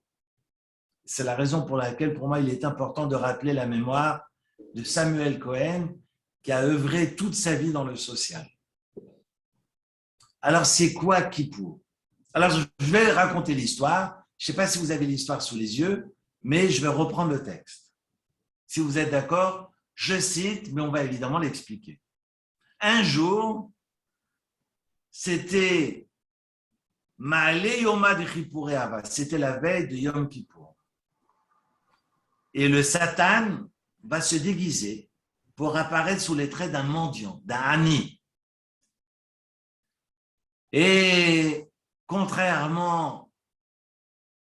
Speaker 1: C'est la raison pour laquelle, pour moi, il est important de rappeler la mémoire de Samuel Cohen, qui a œuvré toute sa vie dans le social. Alors, c'est quoi Kippour? Alors, je vais raconter l'histoire. Je ne sais pas si vous avez l'histoire sous les yeux, mais je vais reprendre le texte. Si vous êtes d'accord, je cite, mais on va évidemment l'expliquer. Un jour, c'était Ma'ale Yoma de Kippour et Ava, c'était la veille de Yom Kippour. Et le Satan va se déguiser pour apparaître sous les traits d'un mendiant, d'un ani. Et contrairement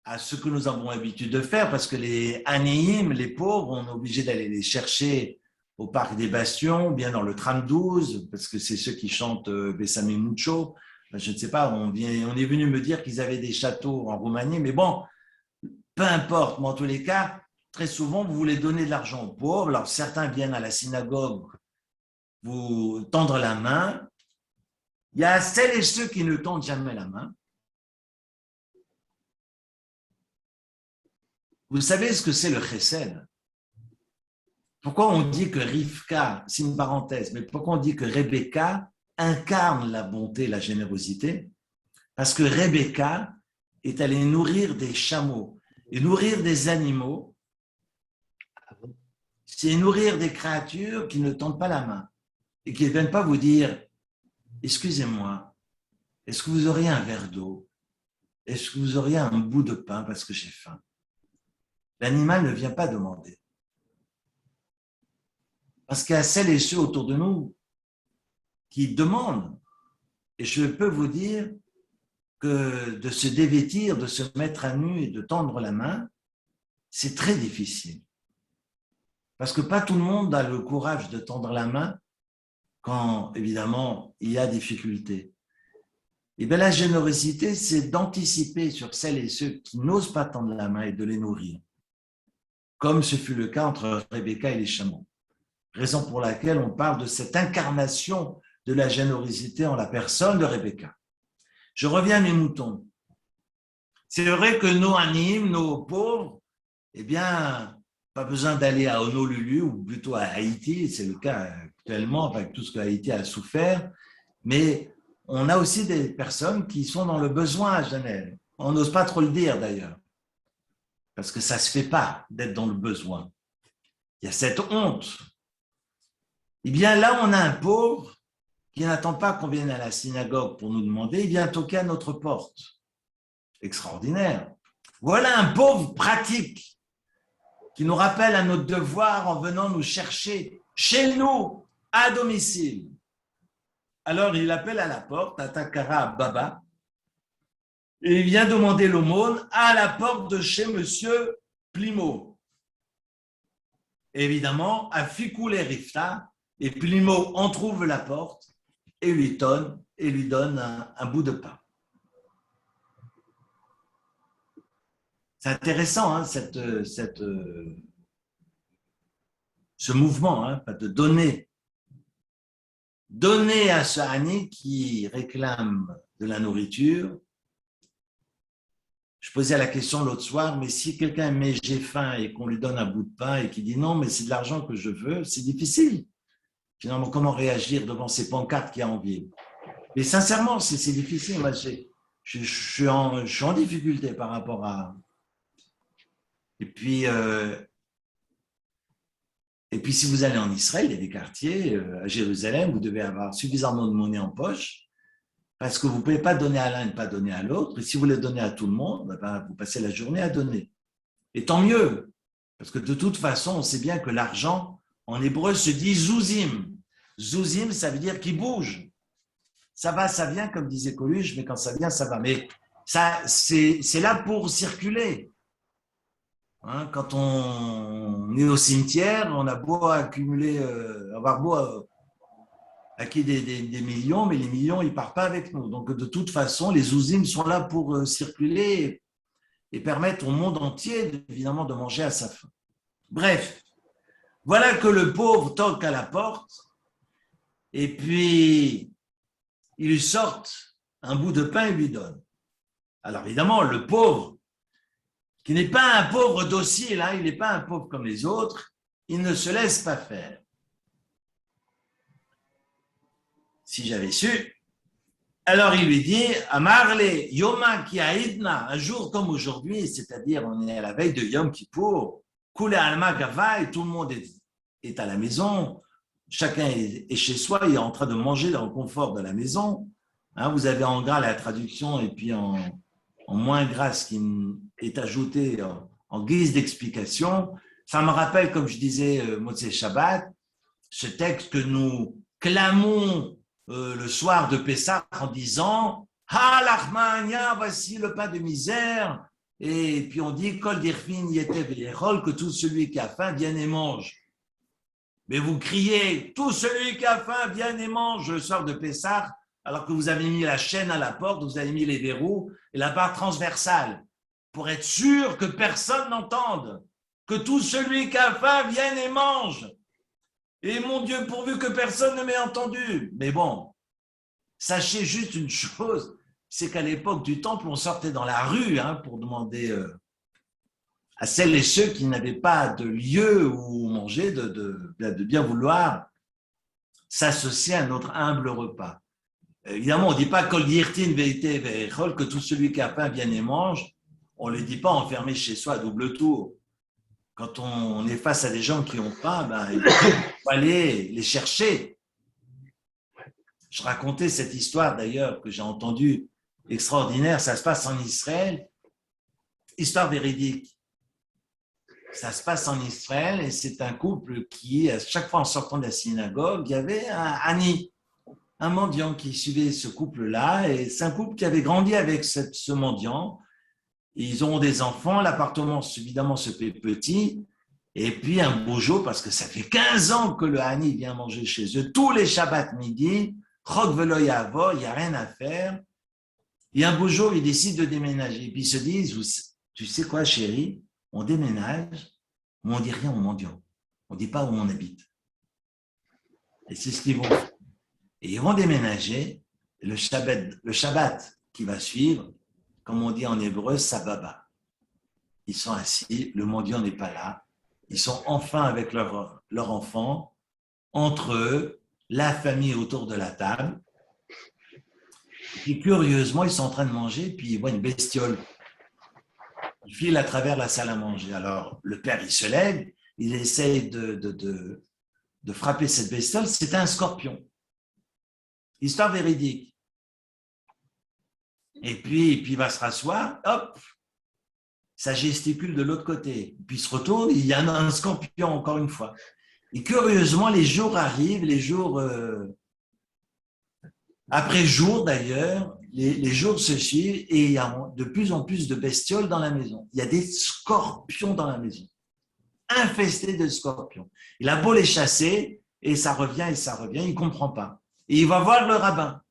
Speaker 1: à ce que nous avons l'habitude de faire, parce que les aniim, les pauvres, on est obligé d'aller les chercher au Parc des Bastions, bien dans le tram 12, parce que c'est ceux qui chantent Besame Mucho. Je ne sais pas, on est venu me dire qu'ils avaient des châteaux en Roumanie, mais bon, peu importe, mais en tous les cas, très souvent, vous voulez donner de l'argent aux pauvres. Alors, certains viennent à la synagogue vous tendre la main. Il y a celles et ceux qui ne tendent jamais la main. Vous savez ce que c'est le chesed? Pourquoi on dit que Rivka, c'est une parenthèse, mais pourquoi on dit que Rebecca incarne la bonté, la générosité? Parce que Rebecca est allée nourrir des chameaux. Et nourrir des animaux, c'est nourrir des créatures qui ne tendent pas la main et qui ne viennent pas vous dire « Excusez-moi, est-ce que vous auriez un verre d'eau? Est-ce que vous auriez un bout de pain parce que j'ai faim ?» L'animal ne vient pas demander. Parce qu'il y a celles et ceux autour de nous qui demandent. Et je peux vous dire que de se dévêtir, de se mettre à nu et de tendre la main, c'est très difficile. Parce que pas tout le monde a le courage de tendre la main quand, évidemment, il y a difficulté. Et bien la générosité, c'est d'anticiper sur celles et ceux qui n'osent pas tendre la main et de les nourrir. Comme ce fut le cas entre Rebecca et les chameaux. Raison pour laquelle on parle de cette incarnation de la générosité en la personne de Rebecca. Je reviens à mes moutons. C'est vrai que nos animes, nos pauvres, eh bien, pas besoin d'aller à Honolulu ou plutôt à Haïti, c'est le cas actuellement avec tout ce que Haïti a souffert, mais on a aussi des personnes qui sont dans le besoin à Genève. On n'ose pas trop le dire d'ailleurs. parce que ça ne se fait pas d'être dans le besoin. Il y a cette honte. Eh bien, là, on a un pauvre qui n'attend pas qu'on vienne à la synagogue pour nous demander, il vient toquer à notre porte. Extraordinaire. Voilà un pauvre pratique qui nous rappelle à notre devoir en venant nous chercher chez nous, à domicile. Alors, il appelle à la porte, Atakara Baba, et il vient demander l'aumône à la porte de chez Monsieur Plimo. Évidemment, à Fikou les Rifta, et Plimo entrouvre la porte et lui donne un bout de pain. C'est intéressant, hein, ce mouvement, hein, de donner. Donner à ce Hani qui réclame de la nourriture. Je posais la question l'autre soir, mais si quelqu'un met j'ai faim et qu'on lui donne un bout de pain et qu'il dit non, mais c'est de l'argent que je veux, c'est difficile. Finalement, comment réagir devant ces pancartes qu'il y a en ville? Mais sincèrement, c'est difficile. Moi, je suis en difficulté par rapport à... Et puis, si vous allez en Israël, il y a des quartiers, à Jérusalem, vous devez avoir suffisamment de monnaie en poche parce que vous ne pouvez pas donner à l'un et pas donner à l'autre. Et si vous voulez donner à tout le monde, ben, vous passez la journée à donner. Et tant mieux, parce que de toute façon, on sait bien que l'argent, en hébreu, se dit zouzim. Zouzim, ça veut dire qu'il bouge. Ça va, ça vient, comme disait Coluche, mais quand ça vient, ça va. Mais ça, c'est là pour circuler. Hein, quand on est au cimetière, on a beau accumuler, avoir beau acquis des millions, mais les millions, ils ne partent pas avec nous. Donc, de toute façon, les zouzim sont là pour circuler et permettre au monde entier, évidemment, de manger à sa faim. Bref, voilà que le pauvre toque à la porte et puis il lui sortent un bout de pain et lui donne. Alors, évidemment, le pauvre, qui n'est pas un pauvre docile, hein, il n'est pas un pauvre comme les autres, il ne se laisse pas faire. Si j'avais su, alors il lui dit, Amarle, Yoma ki aidna, un jour comme aujourd'hui, c'est-à-dire on est à la veille de Yom Kippour, Kule alma gava, et tout le monde est à la maison, chacun est chez soi, il est en train de manger dans le confort de la maison. Hein, vous avez en gras la traduction et puis en moins gras ce qui est ajouté en guise d'explication. Ça me rappelle, comme je disais, Motzei Shabbat, ce texte que nous clamons le soir de Pessah en disant « Ha l'achmania, voici le pain de misère » et puis on dit « Kol dirfin yete v'yechol » que tout celui qui a faim vienne et mange. Mais vous criez « Tout celui qui a faim vienne et mange » le soir de Pessah, alors que vous avez mis la chaîne à la porte, vous avez mis les verrous et la barre transversale, pour être sûr que personne n'entende, que tout celui qui a faim vienne et mange. Et mon Dieu, pourvu que personne ne m'ait entendu. Mais bon, sachez juste une chose, c'est qu'à l'époque du temple, on sortait dans la rue pour demander à celles et ceux qui n'avaient pas de lieu où manger, de bien vouloir s'associer à notre humble repas. Évidemment, on ne dit pas Kol Yirtin Veite Ve'echol, que tout celui qui a faim vienne et mange. On ne le dit pas enfermé chez soi à double tour. Quand on est face à des gens qui ont faim, il faut aller les chercher. Je racontais cette histoire d'ailleurs que j'ai entendue, extraordinaire. Ça se passe en Israël, histoire véridique. Ça se passe en Israël et c'est un couple qui, à chaque fois en sortant de la synagogue, il y avait un Hani, un mendiant qui suivait ce couple-là, et c'est un couple qui avait grandi avec ce mendiant. Ils ont des enfants, l'appartement évidemment se fait petit, et puis un beau jour, parce que ça fait 15 ans que le Hani vient manger chez eux, tous les Shabbats midi, Chok velo yavo, il n'y a rien à faire, et un beau jour, ils décident de déménager, et puis ils se disent, tu sais quoi chérie, on déménage, mais on ne dit rien aux mendiants, on ne dit pas où on habite. Et c'est ce qu'ils vont faire. Et ils vont déménager, le Shabbat qui va suivre, comme on dit en hébreu, sababa. Ils sont assis, le mendiant n'est pas là, ils sont enfin avec leur enfant, entre eux, la famille autour de la table. Et puis curieusement, ils sont en train de manger, puis ils voient une bestiole. Il file à travers la salle à manger. Alors, le père, il se lève, il essaye de frapper cette bestiole. C'était un scorpion. Histoire véridique. Et puis il va se rasseoir, hop, ça gesticule de l'autre côté. Puis il se retourne, il y a un scorpion encore une fois. Et curieusement, les jours arrivent, les jours après jour d'ailleurs, les jours se suivent et il y a de plus en plus de bestioles dans la maison. Il y a des scorpions dans la maison, infestés de scorpions. Il a beau les chasser et ça revient, il ne comprend pas. Et il va voir le rabbin.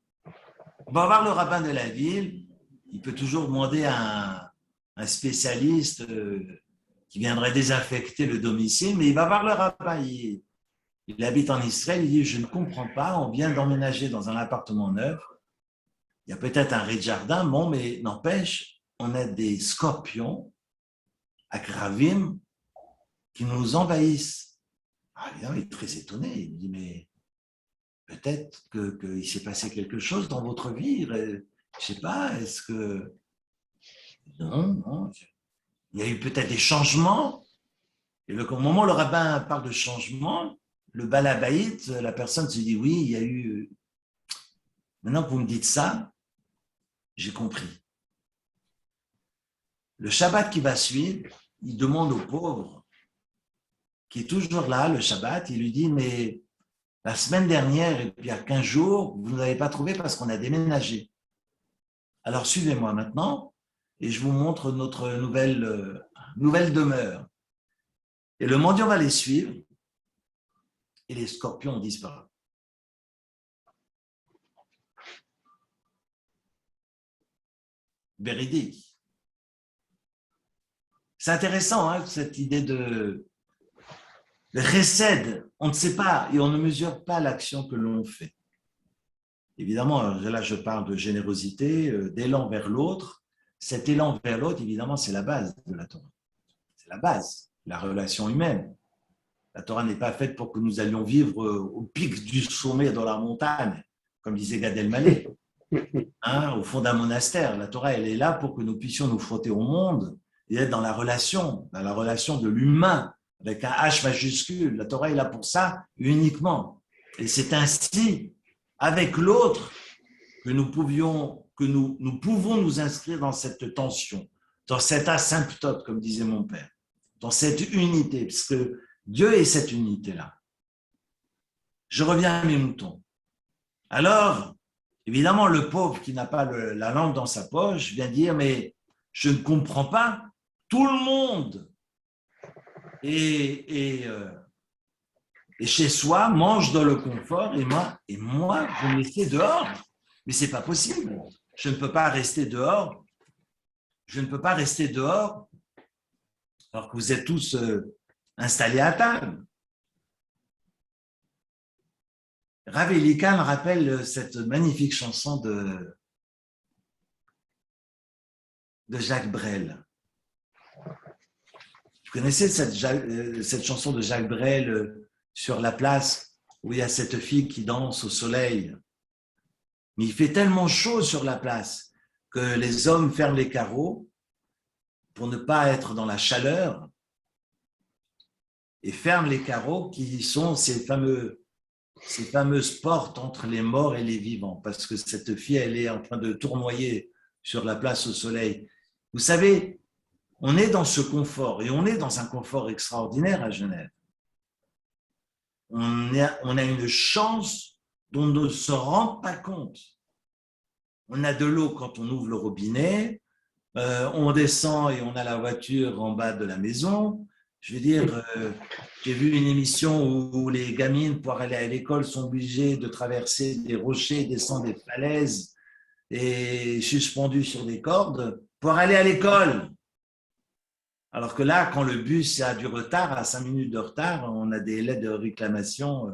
Speaker 1: Il va voir le rabbin de la ville. Il peut toujours demander à un spécialiste qui viendrait désinfecter le domicile, mais il va voir le rabbin. Il habite en Israël, il dit « Je ne comprends pas, on vient d'emménager dans un appartement neuf. Il y a peut-être un rez-de-jardin, bon, mais n'empêche, on a des scorpions à Gravim qui nous envahissent. » Ah, évidemment, il est très étonné. Il dit « Mais peut-être qu'il s'est passé quelque chose dans votre vie. Je ne sais pas, est-ce que… » Non. Il y a eu peut-être des changements. Et au moment où le rabbin parle de changement, le balabaït, la personne se dit « Oui, il y a eu… » Maintenant que vous me dites ça, j'ai compris. Le Shabbat qui va suivre, il demande au pauvre, qui est toujours là, le Shabbat, il lui dit « Mais… la semaine dernière, et puis il y a 15 jours, vous ne l'avez pas trouvé parce qu'on a déménagé. Alors suivez-moi maintenant et je vous montre notre nouvelle demeure. » Et le mendiant va les suivre et les scorpions ont disparu. Véridique. C'est intéressant, hein, cette idée de… Le chesed, on ne sait pas et on ne mesure pas l'action que l'on fait. Évidemment, là je parle de générosité, d'élan vers l'autre. Cet élan vers l'autre, évidemment, c'est la base de la Torah. C'est la base, la relation humaine. La Torah n'est pas faite pour que nous allions vivre au pic du sommet dans la montagne, comme disait Gad Elmaleh, hein, au fond d'un monastère. La Torah, elle est là pour que nous puissions nous frotter au monde et être dans la relation de l'humain, avec un H majuscule. La Torah est là pour ça uniquement. Et c'est ainsi, avec l'autre, que nous pouvons nous inscrire dans cette tension, dans cette asymptote, comme disait mon père, dans cette unité, parce que Dieu est cette unité-là. Je reviens à mes moutons. Alors, évidemment, le pauvre qui n'a pas la langue dans sa poche vient dire, mais je ne comprends pas, tout le monde et chez soi, mange dans le confort, et moi, vous me laissez dehors. Mais ce n'est pas possible. Je ne peux pas rester dehors. Je ne peux pas rester dehors alors que vous êtes tous installés à table. Rav Elikan rappelle cette magnifique chanson de Jacques Brel. Vous connaissez cette chanson de Jacques Brel sur la place où il y a cette fille qui danse au soleil. Mais il fait tellement chaud sur la place que les hommes ferment les carreaux pour ne pas être dans la chaleur et ferment les carreaux qui sont ces fameuses portes entre les morts et les vivants, parce que cette fille, elle est en train de tournoyer sur la place au soleil. Vous savez, on est dans ce confort, et on est dans un confort extraordinaire à Genève. On a une chance dont on ne se rend pas compte. On a de l'eau quand on ouvre le robinet, on descend et on a la voiture en bas de la maison. Je veux dire, j'ai vu une émission où les gamines, pour aller à l'école, sont obligées de traverser des rochers, descendre des falaises et suspendues sur des cordes pour aller à l'école. Alors que là, quand le bus a du retard, à 5 minutes de retard, on a des lettres de réclamation.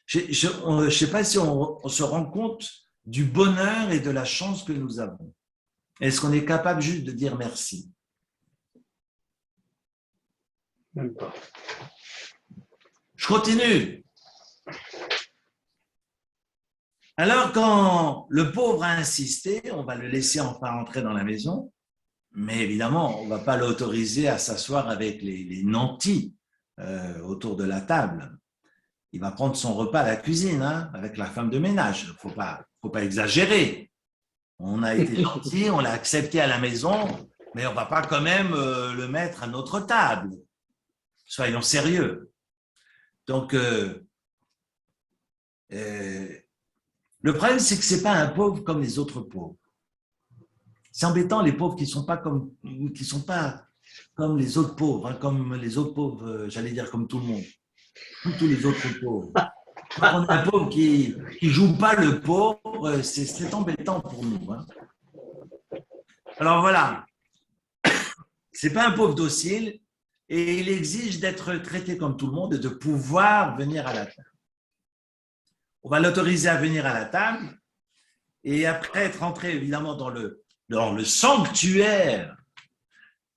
Speaker 1: Je ne sais pas si on se rend compte du bonheur et de la chance que nous avons. Est-ce qu'on est capable juste de dire merci?
Speaker 5: Même pas.
Speaker 1: Je continue. Alors, quand le pauvre a insisté, on va le laisser enfin entrer dans la maison, Mais évidemment, on ne va pas l'autoriser à s'asseoir avec les nantis autour de la table. Il va prendre son repas à la cuisine, hein, avec la femme de ménage. Il ne faut pas exagérer. On a été gentil, on l'a accepté à la maison, mais on ne va pas quand même le mettre à notre table. Soyons sérieux. Donc, le problème, c'est que ce n'est pas un pauvre comme les autres pauvres. C'est embêtant, les pauvres qui ne sont pas comme les autres pauvres, hein, comme les autres pauvres, j'allais dire comme tout le monde, comme tous les autres pauvres. Quand on a un pauvre qui ne joue pas le pauvre, c'est embêtant pour nous. Hein. Alors voilà, ce n'est pas un pauvre docile et il exige d'être traité comme tout le monde et de pouvoir venir à la table. On va l'autoriser à venir à la table et après être entré évidemment dans le sanctuaire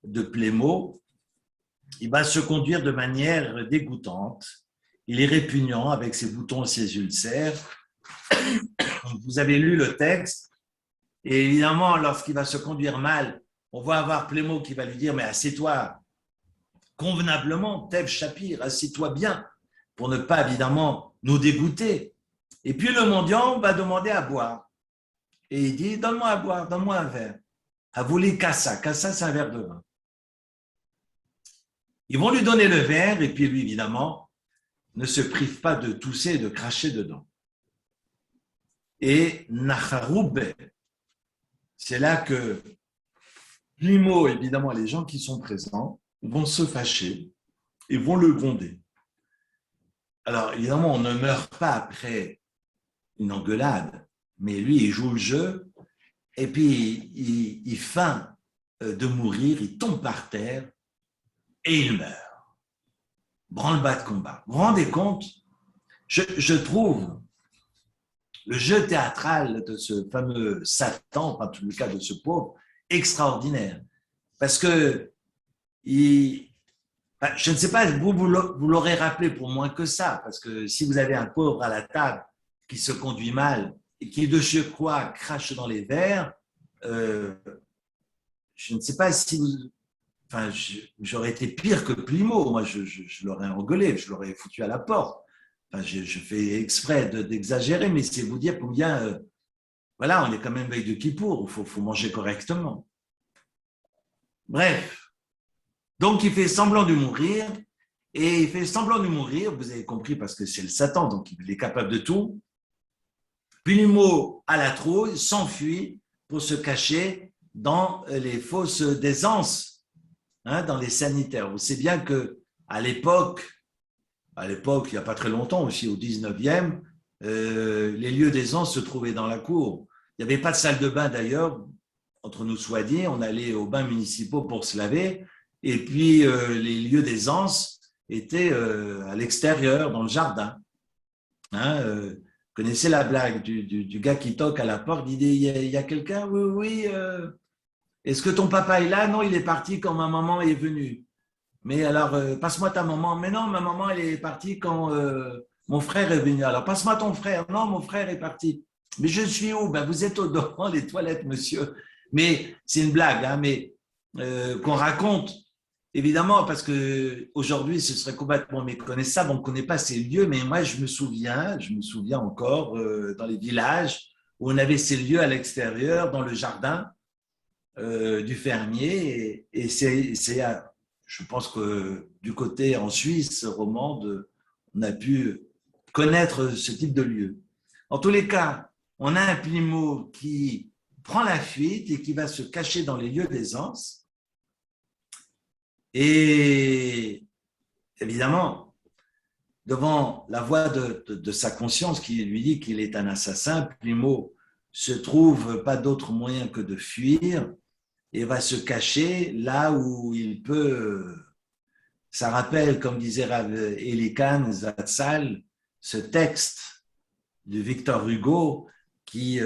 Speaker 1: de Plémo, il va se conduire de manière dégoûtante. Il est répugnant avec ses boutons et ses ulcères. Vous avez lu le texte. Et évidemment, lorsqu'il va se conduire mal, on va avoir Plémo qui va lui dire « Mais assieds-toi convenablement, Tev Shapir, assieds-toi bien, pour ne pas évidemment nous dégoûter. » Et puis le mendiant va demander à boire. Et il dit, donne-moi à boire, donne-moi un verre. À voler Kassa. Kassa, c'est un verre de vin. Ils vont lui donner le verre et puis lui, évidemment, ne se prive pas de tousser et de cracher dedans. Et Nacharoube, c'est là que Plimo, évidemment, les gens qui sont présents vont se fâcher et vont le gronder. Alors, évidemment, on ne meurt pas après une engueulade. Mais lui, il joue le jeu et puis il feint de mourir, il tombe par terre et il meurt. Branle-bas de combat. Vous vous rendez compte? Je trouve le jeu théâtral de ce fameux Satan, en tout cas de ce pauvre, extraordinaire. Parce que, je ne sais pas, vous l'aurez rappelé pour moins que ça, parce que si vous avez un pauvre à la table qui se conduit mal, et qui de surcroît crache dans les verres, je ne sais pas si vous... Enfin, j'aurais été pire que Plimo. Moi, je l'aurais engueulé, je l'aurais foutu à la porte. Enfin, je fais exprès d'exagérer, mais c'est vous dire combien... voilà, on est quand même veille de Kippour, il faut manger correctement. Bref. Donc, il fait semblant de mourir, et il fait semblant de mourir, vous avez compris, parce que c'est le Satan, donc il est capable de tout. Plimo à la trouille, s'enfuit pour se cacher dans les fosses d'aisance, hein, dans les sanitaires. Vous savez bien qu'à l'époque, il n'y a pas très longtemps aussi, au 19e, les lieux d'aisance se trouvaient dans la cour. Il n'y avait pas de salle de bain d'ailleurs, entre nous soit dit, on allait aux bains municipaux pour se laver, et puis les lieux d'aisance étaient à l'extérieur, dans le jardin. Hein, connaissez la blague du gars qui toque à la porte, il dit, il y a quelqu'un? Oui, est-ce que ton papa est là? Non, il est parti quand ma maman est venue. Mais alors, passe-moi ta maman. Mais non, ma maman, elle est partie quand mon frère est venu. Alors, passe-moi ton frère. Non, mon frère est parti. Mais je suis où? Ben, vous êtes devant les toilettes, monsieur. Mais c'est une blague, hein, mais qu'on raconte. Évidemment, parce qu'aujourd'hui, ce serait complètement méconnaissable, on ne connaît pas ces lieux, mais moi, je me souviens encore dans les villages où on avait ces lieux à l'extérieur, dans le jardin du fermier, et je pense que du côté en Suisse romande, on a pu connaître ce type de lieu. En tous les cas, on a un Plimo qui prend la fuite et qui va se cacher dans les lieux d'aisance. Et évidemment, devant la voix de sa conscience qui lui dit qu'il est un assassin, Plimo se trouve pas d'autre moyen que de fuir et va se cacher là où il peut. Ça rappelle, comme disait Rav Elikan Zatzal, ce texte de Victor Hugo qui,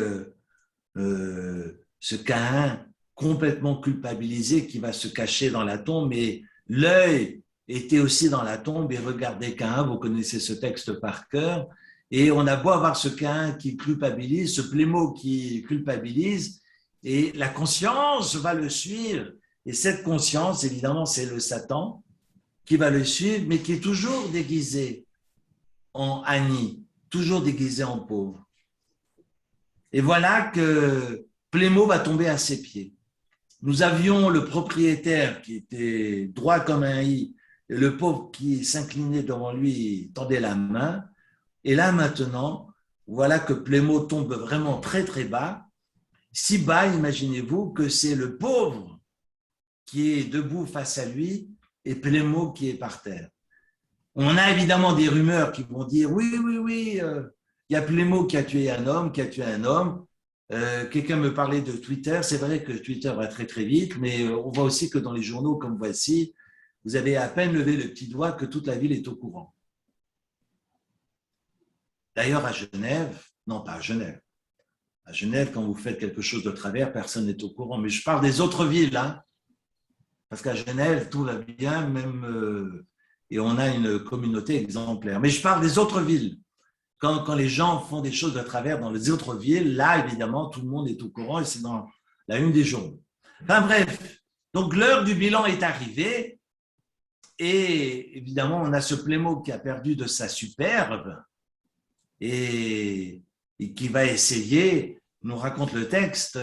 Speaker 1: ce Caïn complètement culpabilisé qui va se cacher dans la tombe, et l'œil était aussi dans la tombe et regardait Caïn, vous connaissez ce texte par cœur, et on a beau avoir ce Caïn qui culpabilise, ce Plémo qui culpabilise, Et la conscience va le suivre. Et cette conscience, évidemment, c'est le Satan qui va le suivre, mais qui est toujours déguisé en Annie, toujours déguisé en pauvre. Et voilà que Plémo va tomber à ses pieds. Nous avions le propriétaire qui était droit comme un i, et le pauvre qui s'inclinait devant lui tendait la main. Et là maintenant, voilà que Plémo tombe vraiment très très bas. Si bas, imaginez-vous que c'est le pauvre qui est debout face à lui et Plémo qui est par terre. On a évidemment des rumeurs qui vont dire oui, il y a Plémo qui a tué un homme, quelqu'un me parlait de Twitter. C'est vrai que Twitter va très très vite, mais on voit aussi que dans les journaux comme voici, vous avez à peine levé le petit doigt que toute la ville est au courant. D'ailleurs, à Genève, non pas à Genève, à Genève, quand vous faites quelque chose de travers, personne n'est au courant. Mais je parle des autres villes, hein, parce qu'à Genève, tout va bien, même, et on a une communauté exemplaire. Mais je parle des autres villes. Quand les gens font des choses de travers dans les autres villes, là, évidemment, tout le monde est au courant et c'est dans la une des journaux. Enfin bref, donc l'heure du bilan est arrivée et évidemment, on a ce Plémo qui a perdu de sa superbe et qui va essayer, nous raconte le texte,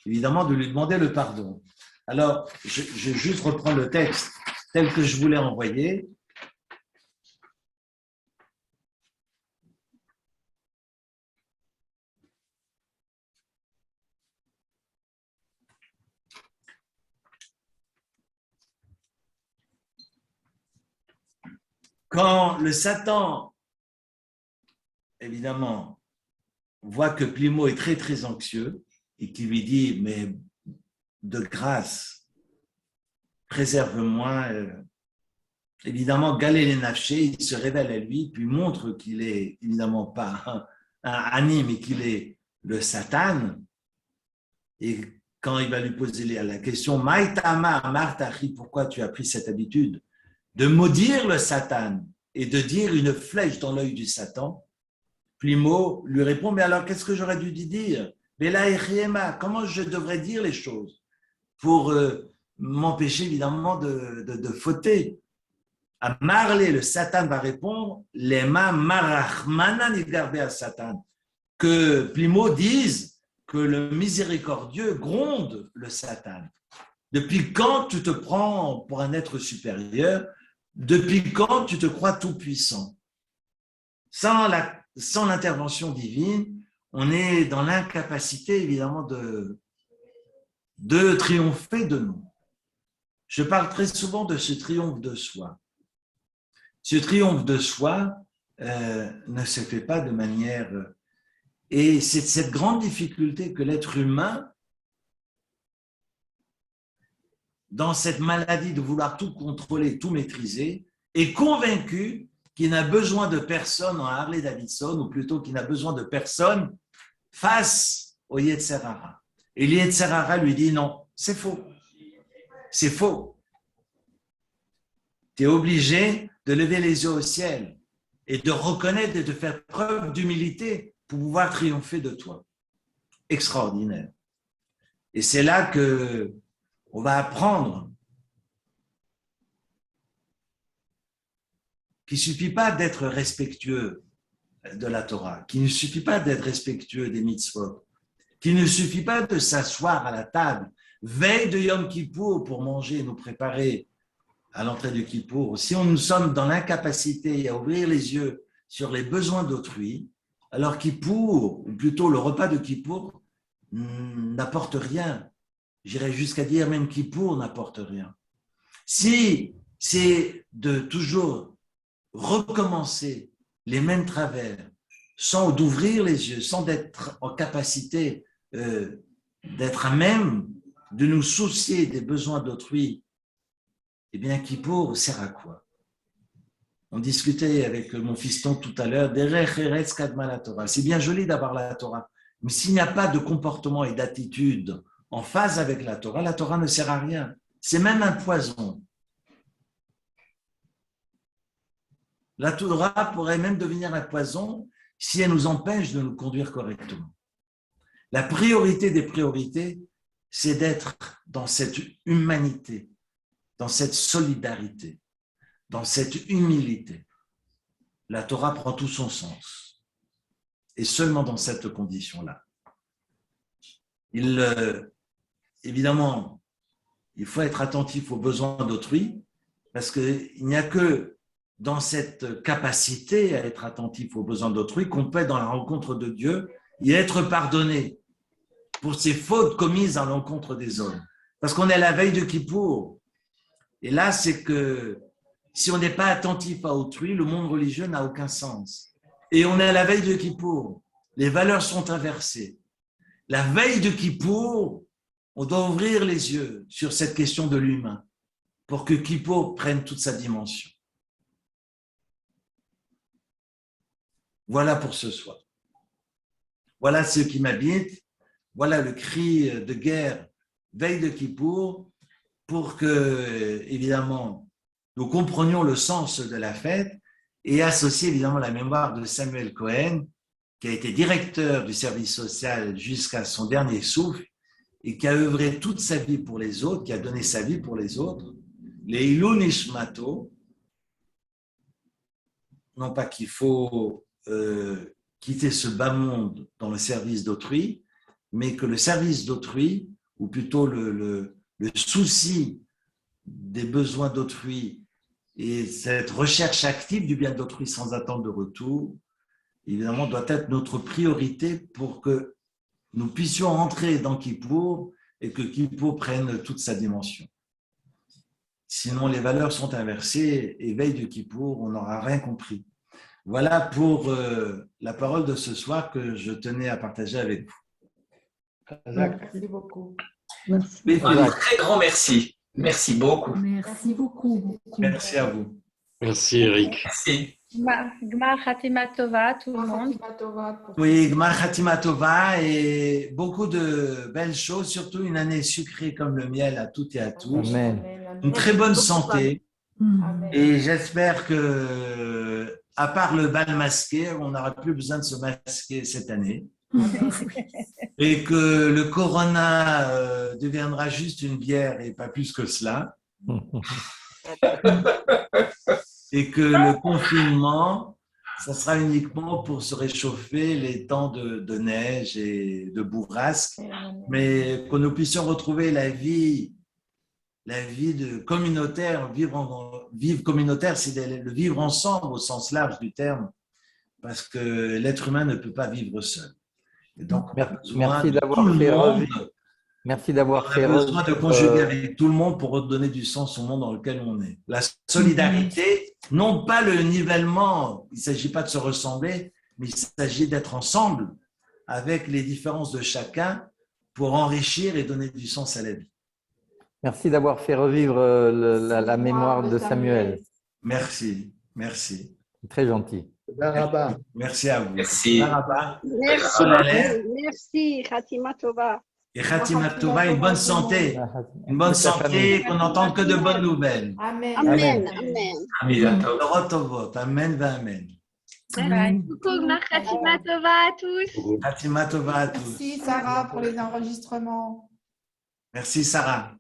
Speaker 1: évidemment, de lui demander le pardon. Alors, je vais juste reprendre le texte tel que je voulais envoyer. Quand le Satan, évidemment, voit que Plémo est très, très anxieux et qui lui dit, mais de grâce, préserve-moi. Évidemment, Galilée Nafché, il se révèle à lui, puis montre qu'il est évidemment pas un Annie, mais qu'il est le Satan. Et quand il va lui poser la question, Maïtama Martachi, pourquoi tu as pris cette habitude de maudire le Satan et de dire une flèche dans l'œil du Satan, Plémo lui répond, mais alors qu'est-ce que j'aurais dû dire? Comment je devrais dire les choses pour m'empêcher évidemment de fauter? À Marley, le Satan va répondre, Lema Marachmana Nigarbe à Satan, que Plémo dise que le miséricordieux gronde le Satan. Depuis quand tu te prends pour un être supérieur? Depuis quand tu te crois tout-puissant? Sans l'intervention divine, on est dans l'incapacité, évidemment, de triompher de nous. Je parle très souvent de ce triomphe de soi. Ce triomphe de soi ne se fait pas de manière... Et c'est cette grande difficulté que l'être humain, dans cette maladie de vouloir tout contrôler, tout maîtriser, est convaincu qu'il n'a besoin de personne en Harley Davidson, ou plutôt qu'il n'a besoin de personne face au Yetzer Hara. Et le Yetzer Hara lui dit non, c'est faux. C'est faux. Tu es obligé de lever les yeux au ciel et de reconnaître et de faire preuve d'humilité pour pouvoir triompher de toi. Extraordinaire. Et c'est là que on va apprendre qu'il ne suffit pas d'être respectueux de la Torah, qu'il ne suffit pas d'être respectueux des mitzvot, qu'il ne suffit pas de s'asseoir à la table, veille de Yom Kippour pour manger et nous préparer à l'entrée du Kippour. Si nous sommes dans l'incapacité à ouvrir les yeux sur les besoins d'autrui, alors Kippour, ou plutôt le repas de Kippour, n'apporte rien. J'irais jusqu'à dire même Kippour n'apporte rien. Si c'est de toujours recommencer les mêmes travers, sans d'ouvrir les yeux, sans d'être en capacité d'être à même de nous soucier des besoins d'autrui, eh bien Kippour sert à quoi? On discutait avec mon fiston tout à l'heure, c'est bien joli d'avoir la Torah, mais s'il n'y a pas de comportement et d'attitude en phase avec la Torah ne sert à rien. C'est même un poison. La Torah pourrait même devenir un poison si elle nous empêche de nous conduire correctement. La priorité des priorités, c'est d'être dans cette humanité, dans cette solidarité, dans cette humilité. La Torah prend tout son sens. Et seulement dans cette condition-là. Évidemment, il faut être attentif aux besoins d'autrui, parce qu'il n'y a que dans cette capacité à être attentif aux besoins d'autrui qu'on peut être dans la rencontre de Dieu et être pardonné pour ses fautes commises à l'encontre des hommes. Parce qu'on est à la veille de Kippour. Et là, c'est que si on n'est pas attentif à autrui, le monde religieux n'a aucun sens. Et on est à la veille de Kippour. Les valeurs sont inversées. La veille de Kippour, on doit ouvrir les yeux sur cette question de l'humain pour que Kippour prenne toute sa dimension. Voilà pour ce soir. Voilà ce qui m'habite. Voilà le cri de guerre veille de Kippour pour que, évidemment, nous comprenions le sens de la fête et associer évidemment la mémoire de Samuel Cohen, qui a été directeur du service social jusqu'à son dernier souffle et qui a œuvré toute sa vie pour les autres, qui a donné sa vie pour les autres. Les Ilou Nishmato, non pas qu'il faut quitter ce bas monde dans le service d'autrui, mais que le service d'autrui, ou plutôt le souci des besoins d'autrui et cette recherche active du bien d'autrui sans attente de retour, évidemment, doit être notre priorité pour que nous puissions entrer dans Kippour et que Kippour prenne toute sa dimension. Sinon, les valeurs sont inversées et veille de Kippour, on n'aura rien compris. Voilà pour la parole de ce soir que je tenais à partager avec vous.
Speaker 3: Merci beaucoup.
Speaker 8: Merci.
Speaker 4: Un très grand merci. Merci beaucoup.
Speaker 8: Merci beaucoup.
Speaker 1: Merci à vous.
Speaker 9: Merci Eric.
Speaker 4: Merci.
Speaker 2: Gmar Khatima Tova, tout le monde.
Speaker 1: Oui, Gmar Khatima Tova et beaucoup de belles choses, surtout une année sucrée comme le miel à toutes et à tous.
Speaker 6: Amen.
Speaker 1: Une très bonne santé.
Speaker 3: Amen.
Speaker 1: Et j'espère que, à part le bal masqué, on n'aura plus besoin de se masquer cette année.
Speaker 3: Amen.
Speaker 1: Et que le corona deviendra juste une bière et pas plus que cela. Et que le confinement, ça sera uniquement pour se réchauffer les temps de neige et de bourrasque, mais que nous puissions retrouver la vie de communautaire. Vivre communautaire, c'est le vivre ensemble au sens large du terme, parce que l'être humain ne peut pas vivre seul. Et donc,
Speaker 6: Merci d'avoir fait revivre. Merci d'avoir fait
Speaker 1: besoin de conjuguer avec tout le monde pour redonner du sens au monde dans lequel on est. La solidarité, non pas le nivellement, il ne s'agit pas de se ressembler, mais il s'agit d'être ensemble avec les différences de chacun pour enrichir et donner du sens à la vie.
Speaker 6: Merci d'avoir fait revivre la mémoire de Samuel.
Speaker 1: Merci, merci.
Speaker 6: Très gentil.
Speaker 1: Merci à vous.
Speaker 4: Merci.
Speaker 10: Merci. Merci, Khatima Tova.
Speaker 1: Et Khatima Tova, une bonne santé. Une bonne santé, qu'on n'entende que de bonnes nouvelles.
Speaker 3: Amen.
Speaker 10: Amen. Amen.
Speaker 4: Amen.
Speaker 1: Amen, amen.
Speaker 2: Merci beaucoup, Gmar Khatima Tova à tous.
Speaker 1: Khatima Tova à tous.
Speaker 3: Merci Sarah pour les enregistrements.
Speaker 1: Merci Sarah.